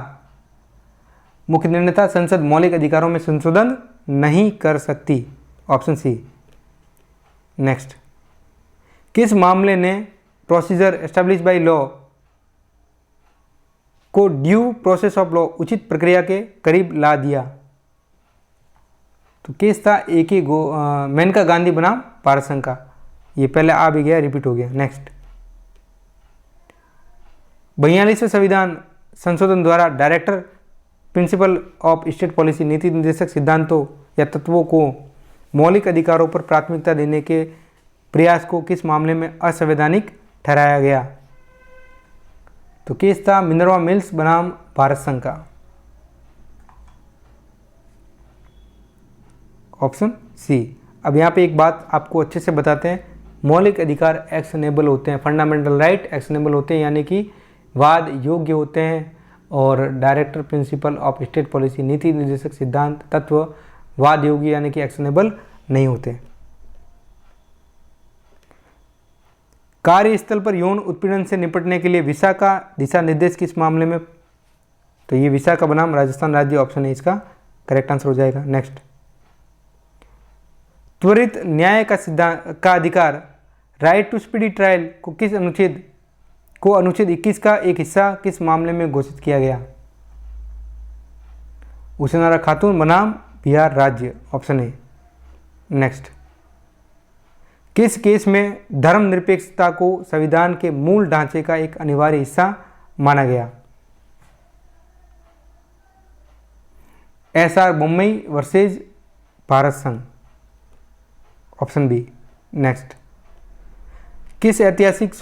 मुख्य निर्णय था संसद मौलिक अधिकारों में संशोधन नहीं कर सकती, ऑप्शन सी। नेक्स्ट, किस मामले ने प्रोसीजर एस्टैब्लिश बाय लॉ को ड्यू प्रोसेस ऑफ लॉ, उचित प्रक्रिया के करीब ला दिया? तो केस था मेनका गांधी बनाम भारत संघ का। ये पहले आ भी गया, रिपीट हो गया। नेक्स्ट, 42वें संविधान संशोधन द्वारा director principle of state policy, नीति निर्देशक सिद्धांतों या तत्वों को मौलिक अधिकारों पर प्राथमिकता देने के प्रयास को किस मामले में असंवैधानिक ठहराया गया? तो केस था मिनर्वा मिल्स बनाम भारत संघ का, ऑप्शन सी। अब यहाँ पे एक बात आपको अच्छे से बताते हैं, मौलिक अधिकार एक्शनेबल होते हैं, फंडामेंटल राइट एक्शनेबल होते हैं, यानी कि वाद योग्य होते हैं, और director principle of state policy, नीति निर्देशक सिद्धांत तत्व वाद योग्य यानी कि एक्शनेबल नहीं होते। कार्यस्थल पर यौन उत्पीड़न से निपटने के लिए विसा का दिशा निर्देश किस मामले में? तो ये विसा का बनाम राजस्थान राज्य, ऑप्शन है इसका करेक्ट आंसर हो जाएगा। नेक्स्ट, त्वरित न्याय का अधिकार, राइट टू स्पीडी ट्रायल को अनुच्छेद 21 का एक हिस्सा किस मामले में घोषित किया गया? उसेनारा खातून बनाम बिहार राज्य, ऑप्शन ए। नेक्स्ट, किस केस में धर्मनिरपेक्षता को संविधान के मूल ढांचे का एक अनिवार्य हिस्सा माना गया? एसआर मुंबई वर्सेज भारत संघ, ऑप्शन बी। नेक्स्ट, किस ऐतिहासिक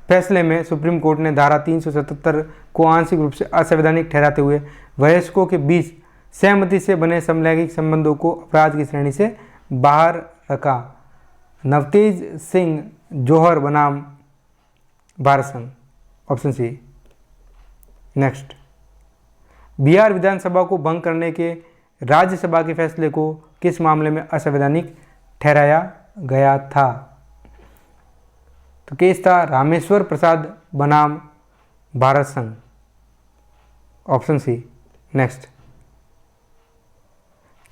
फैसले में सुप्रीम कोर्ट ने धारा 377 को आंशिक रूप से असंवैधानिक ठहराते हुए वयस्कों के बीच सहमति से बने समलैंगिक संबंधों को अपराध की श्रेणी से बाहर रखा? नवतेज सिंह जौहर बनाम भारत संघ, ऑप्शन सी। नेक्स्ट, बिहार विधानसभा को भंग करने के राज्यसभा के फैसले को किस मामले में असंवैधानिक ठहराया गया था? तो केस था रामेश्वर प्रसाद बनाम भारत संघ, ऑप्शन सी। नेक्स्ट,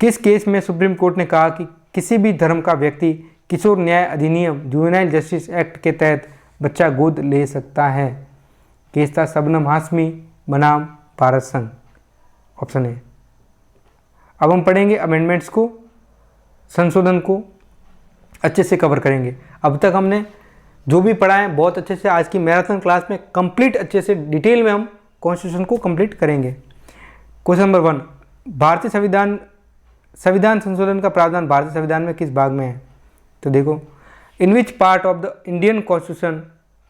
किस केस में सुप्रीम कोर्ट ने कहा कि किसी भी धर्म का व्यक्ति किशोर न्याय अधिनियम जुवेनाइल जस्टिस एक्ट के तहत बच्चा गोद ले सकता है? केस था शबनम हाशमी बनाम भारत संघ, ऑप्शन ए। अब हम पढ़ेंगे अमेंडमेंट्स को, संशोधन को अच्छे से कवर करेंगे। अब तक हमने जो भी पढ़ा है बहुत अच्छे से, आज की मैराथन क्लास में कंप्लीट अच्छे से डिटेल में हम कॉन्स्टिट्यूशन को कंप्लीट करेंगे। क्वेश्चन नंबर 1, भारतीय संविधान संशोधन का प्रावधान भारतीय संविधान में किस भाग में है? तो देखो, in which part of the Indian constitution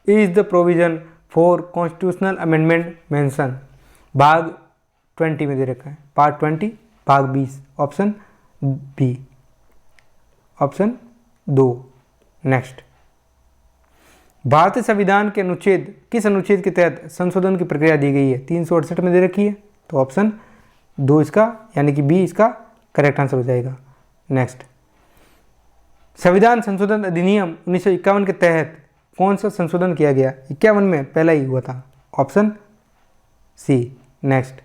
is the provision for constitutional amendment mention? भाग 20 में दे रखा है, पार्ट 20 भाग 20, ऑप्शन बी, ऑप्शन 2। नेक्स्ट, भारतीय संविधान के किस अनुच्छेद के तहत संशोधन की प्रक्रिया दी गई है? 368 में दे रखी है, तो ऑप्शन 2 इसका यानी कि बी इसका करेक्ट आंसर हो जाएगा। नेक्स्ट, संविधान संशोधन अधिनियम 1951 के तहत कौन सा संशोधन किया गया? 51 में पहला ही हुआ था, ऑप्शन सी। नेक्स्ट,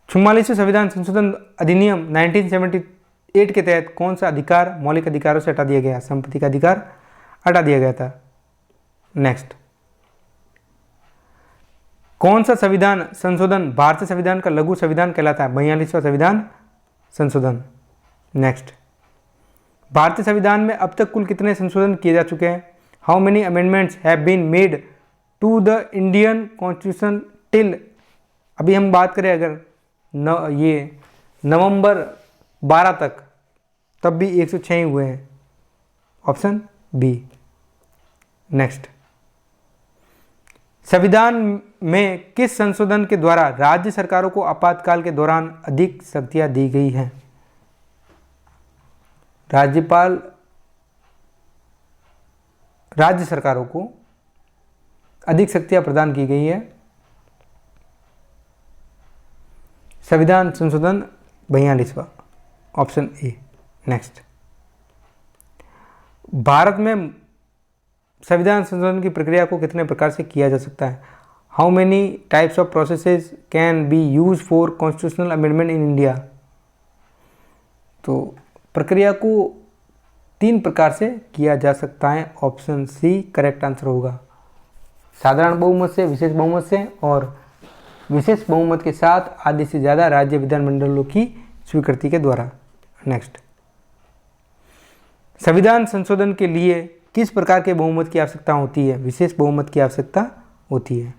44वें संविधान संशोधन अधिनियम 1978 के तहत कौन सा अधिकार मौलिक अधिकारों से हटा दिया गया? संपत्ति का अधिकार हटा दिया गया था। नेक्स्ट, कौन सा संविधान संशोधन भारतीय संविधान का लघु संविधान कहलाता है? 42वां संविधान संशोधन। नेक्स्ट, भारतीय संविधान में अब तक कुल कितने संशोधन किए जा चुके हैं? How many amendments have been made to the Indian constitution till, अभी हम बात करें अगर ये नवंबर 12 तक, तब भी 106 ही हुए हैं, ऑप्शन बी। नेक्स्ट, संविधान में किस संशोधन के द्वारा राज्य सरकारों को आपातकाल के दौरान अधिक शक्तियां दी गई हैं? राज्य सरकारों को अधिक शक्तियां प्रदान की गई है। संविधान संशोधन 42वां, ऑप्शन ए। नेक्स्ट, भारत में संविधान संशोधन की प्रक्रिया को कितने प्रकार से किया जा सकता है? How many types of processes can be use for constitutional amendment in India? तो प्रक्रिया को 3 प्रकार से किया जा सकता है, ऑप्शन सी करेक्ट आंसर होगा। साधारण बहुमत से, विशेष बहुमत से, और विशेष बहुमत के साथ आधे से ज़्यादा राज्य विधानमंडलों की स्वीकृति के द्वारा। नेक्स्ट, संविधान संशोधन के लिए किस प्रकार के बहुमत की आवश्यकता होती है? विशेष बहुमत की आवश्यकता होती है।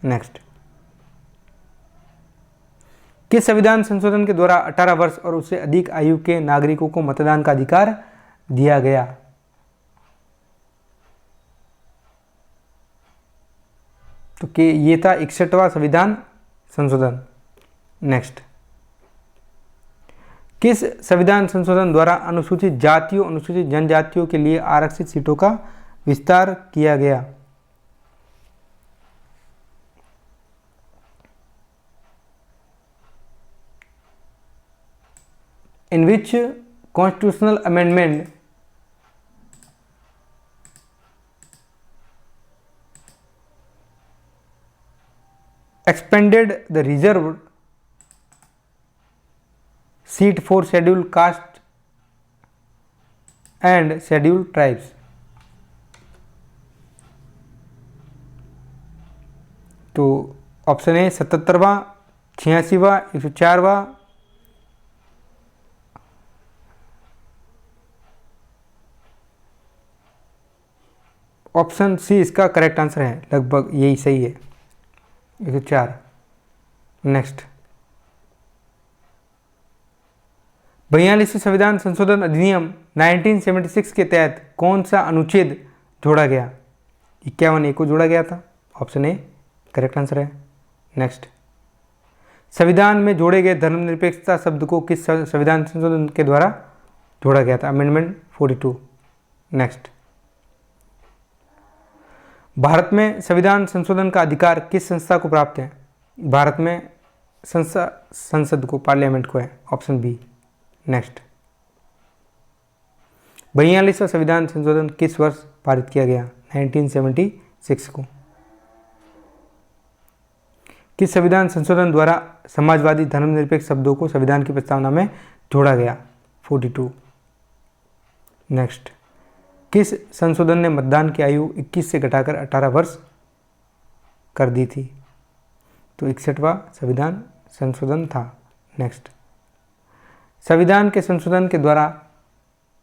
नेक्स्ट, किस संविधान संशोधन के द्वारा 18 वर्ष और उससे अधिक आयु के नागरिकों को मतदान का अधिकार दिया गया? तो कि ये था 61वां संविधान संशोधन। नेक्स्ट, किस संविधान संशोधन द्वारा अनुसूचित जातियों, अनुसूचित जनजातियों के लिए आरक्षित सीटों का विस्तार किया गया? In which constitutional amendment expanded the reserved seat for scheduled caste and scheduled tribes? तो ऑप्शन ए 77वां, 86वां, 104वां, ऑप्शन सी इसका करेक्ट आंसर है, लगभग यही सही है, 104। नेक्स्ट, 42वें संविधान संशोधन अधिनियम 1976 के तहत कौन सा अनुच्छेद जोड़ा गया? 51A को जोड़ा गया था, ऑप्शन ए करेक्ट आंसर है। नेक्स्ट, संविधान में जोड़े गए धर्मनिरपेक्षता शब्द को किस संविधान संशोधन के द्वारा जोड़ा गया था? अमेंडमेंट 42। नेक्स्ट, भारत में संविधान संशोधन का अधिकार किस संस्था को प्राप्त है? भारत में संसद को, पार्लियामेंट को है, ऑप्शन बी। नेक्स्ट, 42वां संविधान संशोधन किस वर्ष पारित किया गया? 1976 को। किस संविधान संशोधन द्वारा समाजवादी धर्मनिरपेक्ष शब्दों को संविधान की प्रस्तावना में जोड़ा गया? 42। नेक्स्ट, किस संशोधन ने मतदान की आयु 21 से घटाकर 18 वर्ष कर दी थी? तो 61वां संविधान संशोधन था। नेक्स्ट, संविधान के संशोधन के द्वारा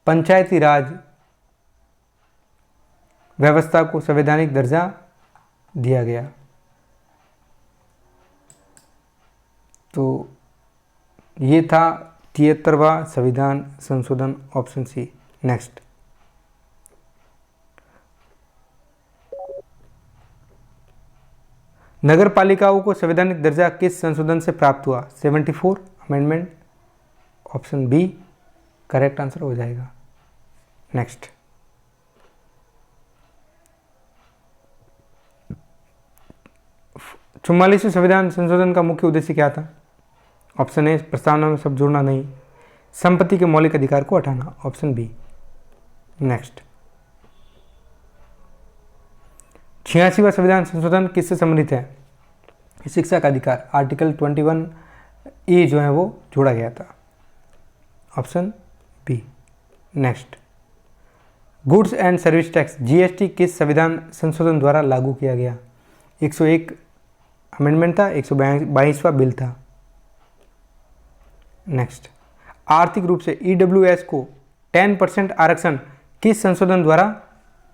पंचायती राज व्यवस्था को संवैधानिक दर्जा दिया गया। तो ये था 73वां संविधान संशोधन, ऑप्शन सी। नेक्स्ट, नगर पालिकाओं को संवैधानिक दर्जा किस संशोधन से प्राप्त हुआ? 74 amendment, option B correct answer हो जाएगा। नेक्स्ट, चौवालीसवें संविधान संशोधन का मुख्य उद्देश्य क्या था? ऑप्शन ए प्रस्तावना में सब जोड़ना नहीं, संपत्ति के मौलिक अधिकार को हटाना, ऑप्शन बी। नेक्स्ट, 86वां संविधान संशोधन किससे संबंधित है? शिक्षा का अधिकार, आर्टिकल 21A जो है वो जोड़ा गया था, option B. Next, goods and service tax GST किस संविधान संशोधन द्वारा लागू किया गया? 101 अमेंडमेंट था, 122वां बिल था। नेक्स्ट, आर्थिक रूप से EWS को 10% आरक्षण किस संशोधन द्वारा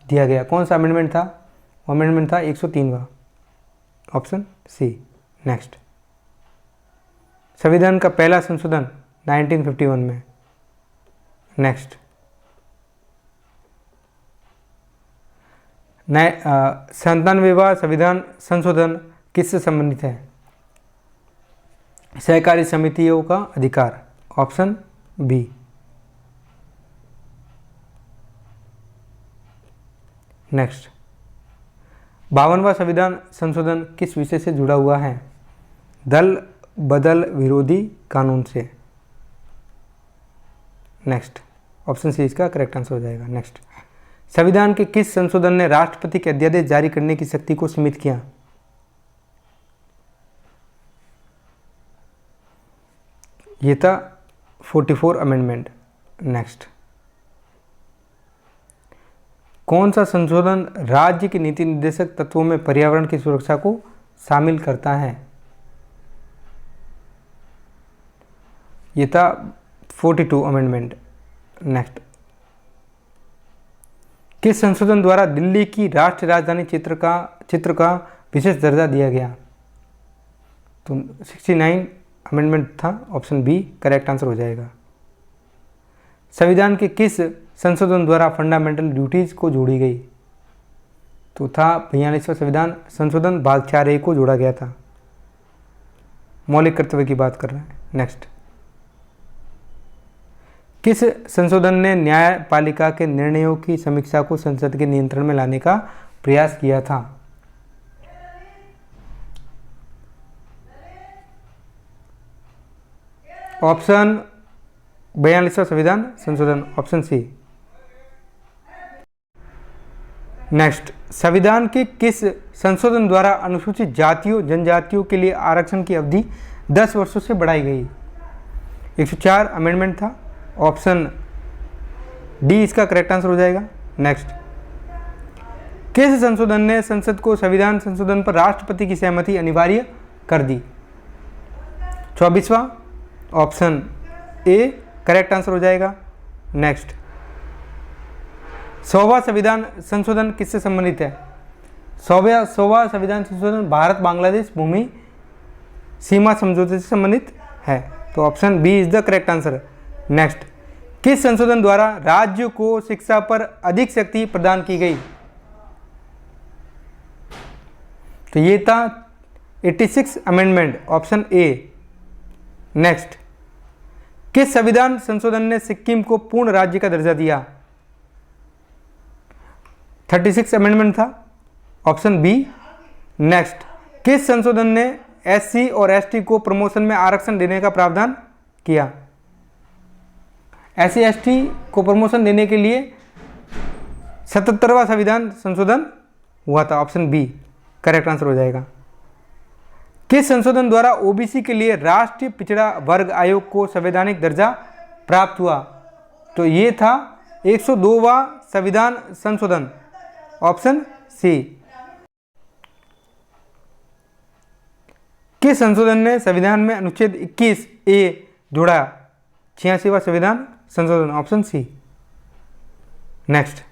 दिया गया? कौन सा अमेंडमेंट था? वो अमेंडमेंट था 103वां, ऑप्शन सी। नेक्स्ट, संविधान का पहला संशोधन 1951 में। नेक्स्ट, 97वां संविधान संशोधन किससे संबंधित है? सहकारी समितियों का अधिकार, ऑप्शन बी। नेक्स्ट, 52वां संविधान संशोधन किस विषय से जुड़ा हुआ है? दल बदल विरोधी कानून से। नेक्स्ट, ऑप्शन सी इसका करेक्ट आंसर हो जाएगा। नेक्स्ट, संविधान के किस संशोधन ने राष्ट्रपति के अध्यादेश जारी करने की शक्ति को सीमित किया? ये था 44 अमेंडमेंट। नेक्स्ट, कौन सा संशोधन राज्य के नीति निर्देशक तत्वों में पर्यावरण की सुरक्षा को शामिल करता है? ये था 42 अमेंडमेंट। नेक्स्ट, किस संशोधन द्वारा दिल्ली की राष्ट्रीय राजधानी चित्र का विशेष दर्जा दिया गया? तो 69 अमेंडमेंट था, ऑप्शन बी करेक्ट आंसर हो जाएगा। संविधान के किस संशोधन द्वारा फंडामेंटल ड्यूटीज को जोड़ी गई? तो था 42वां संविधान संशोधन भाग 4A को जोड़ा गया था, मौलिक कर्तव्य की बात कर रहे हैं। नेक्स्ट, किस संशोधन ने न्यायपालिका के निर्णयों की समीक्षा को संसद के नियंत्रण में लाने का प्रयास किया था? ऑप्शन 42वां संविधान संशोधन, ऑप्शन सी। नेक्स्ट, संविधान के किस संशोधन द्वारा अनुसूचित जातियों जनजातियों के लिए आरक्षण की अवधि 10 वर्षों से बढ़ाई गई? 104 अमेंडमेंट था, ऑप्शन डी इसका करेक्ट आंसर हो जाएगा। नेक्स्ट, किस संशोधन ने संसद को संविधान संशोधन पर राष्ट्रपति की सहमति अनिवार्य कर दी? 24वां, ऑप्शन ए करेक्ट आंसर हो जाएगा। नेक्स्ट, 100वां संविधान संशोधन किससे संबंधित है? 100वां संविधान संशोधन भारत बांग्लादेश भूमि सीमा समझौते से संबंधित है, तो option B is the correct answer. Next, किस संशोधन द्वारा राज्य को शिक्षा पर अधिक शक्ति प्रदान की गई? तो ये था 86 अमेंडमेंट, ऑप्शन ए। नेक्स्ट, किस संविधान संशोधन ने सिक्किम को पूर्ण राज्य का दर्जा दिया? 36 अमेंडमेंट था, ऑप्शन बी। नेक्स्ट, किस संशोधन ने SC और ST को प्रमोशन में आरक्षण देने का प्रावधान किया? SC ST को प्रमोशन देने के लिए 77वां संविधान संशोधन हुआ था, ऑप्शन बी करेक्ट आंसर हो जाएगा। किस संशोधन द्वारा OBC के लिए राष्ट्रीय पिछड़ा वर्ग आयोग को संवैधानिक दर्जा प्राप्त हुआ? तो ये था 102वां संविधान संशोधन, ऑप्शन सी। किस संशोधन ने संविधान में अनुच्छेद 21A जोड़ा? 86वां संविधान संशोधन, ऑप्शन सी। नेक्स्ट,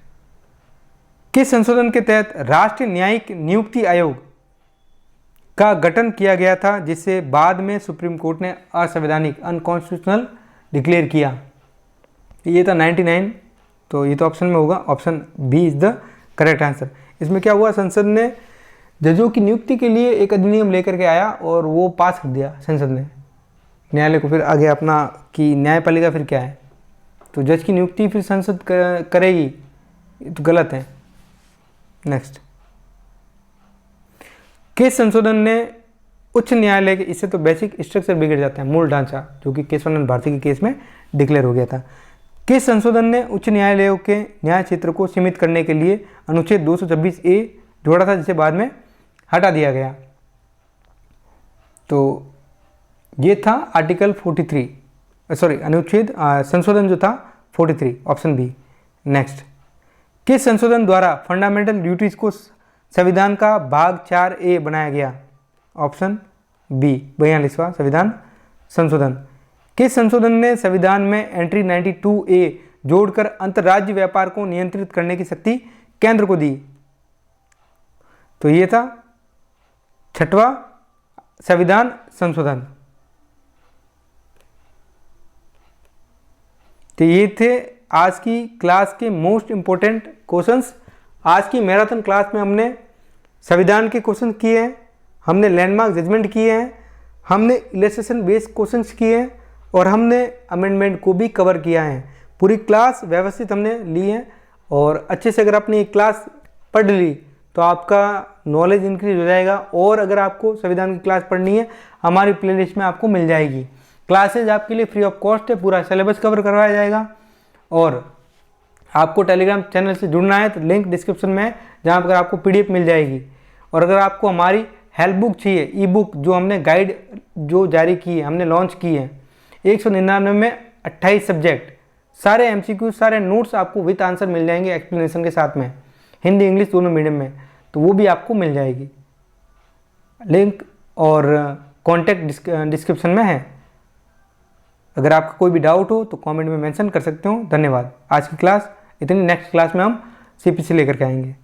किस संशोधन के तहत राष्ट्रीय न्यायिक नियुक्ति आयोग का गठन किया गया था, जिसे बाद में सुप्रीम कोर्ट ने असंवैधानिक अनकॉन्स्टिट्यूशनल डिक्लेयर किया? ये था 99, तो ये तो ऑप्शन में होगा, option B is the correct answer. इसमें क्या हुआ, संसद ने जजों की नियुक्ति के लिए एक अधिनियम लेकर के आया और वो पास कर दिया संसद ने, न्यायालय को फिर आगे अपना कि न्यायपालिका फिर क्या है, तो जज की नियुक्ति फिर संसद करेगी, ये तो गलत है। नेक्स्ट, किस संशोधन ने उच्च न्यायालय के, इससे तो बेसिक स्ट्रक्चर बिगड़ जाता है, मूल ढांचा, जो कि केशवानंद भारती के केस में डिक्लेयर हो गया था। किस संशोधन ने उच्च न्यायालयों के न्याय क्षेत्र को सीमित करने के लिए अनुच्छेद 226A जोड़ा था, जिसे बाद में हटा दिया गया? तो ये था आर्टिकल 43, अनुच्छेद संशोधन जो था 43, ऑप्शन बी। नेक्स्ट, किस संशोधन द्वारा फंडामेंटल ड्यूटीज को संविधान का भाग 4A बनाया गया? ऑप्शन बी, 42वां संविधान संशोधन। किस संशोधन ने संविधान में एंट्री 92A जोड़कर अंतर्राज्य व्यापार को नियंत्रित करने की शक्ति केंद्र को दी? तो ये था 6वां संविधान संशोधन। तो ये थे आज की क्लास के मोस्ट इंपॉर्टेंट क्वेश्चंस। आज की मैराथन क्लास में हमने संविधान के क्वेश्चन किए हैं, हमने लैंडमार्क जजमेंट किए हैं, हमने इलस्ट्रेशन बेस्ड क्वेश्चंस किए हैं और हमने अमेंडमेंट को भी कवर किया है। पूरी क्लास व्यवस्थित हमने ली है और अच्छे से अगर आपने ये क्लास पढ़ ली तो आपका नॉलेज इंक्रीज हो जाएगा। और अगर आपको संविधान की क्लास पढ़नी है, हमारी प्लेलिस्ट में आपको मिल जाएगी। क्लासेज आपके लिए फ्री ऑफ कॉस्ट है, पूरा सिलेबस कवर करवाया जाएगा। और आपको टेलीग्राम चैनल से जुड़ना है तो लिंक डिस्क्रिप्शन में है, जहाँ पर आपको PDF मिल जाएगी। और अगर आपको हमारी हेल्प बुक चाहिए, ई बुक जो हमने गाइड जो जारी की है, हमने लॉन्च की है, 199 में 28 सब्जेक्ट, सारे MCQ, सारे नोट्स आपको विद आंसर मिल जाएंगे एक्सप्लेनेशन के साथ में, हिंदी इंग्लिश दोनों मीडियम में, तो वो भी आपको मिल जाएगी। लिंक और कॉन्टैक्ट डिस्क्रिप्शन में है। अगर आपका कोई भी डाउट हो तो कमेंट में मेंशन कर सकते हो। धन्यवाद। आज की क्लास इतनी, नेक्स्ट क्लास में हम CPC लेकर के आएंगे।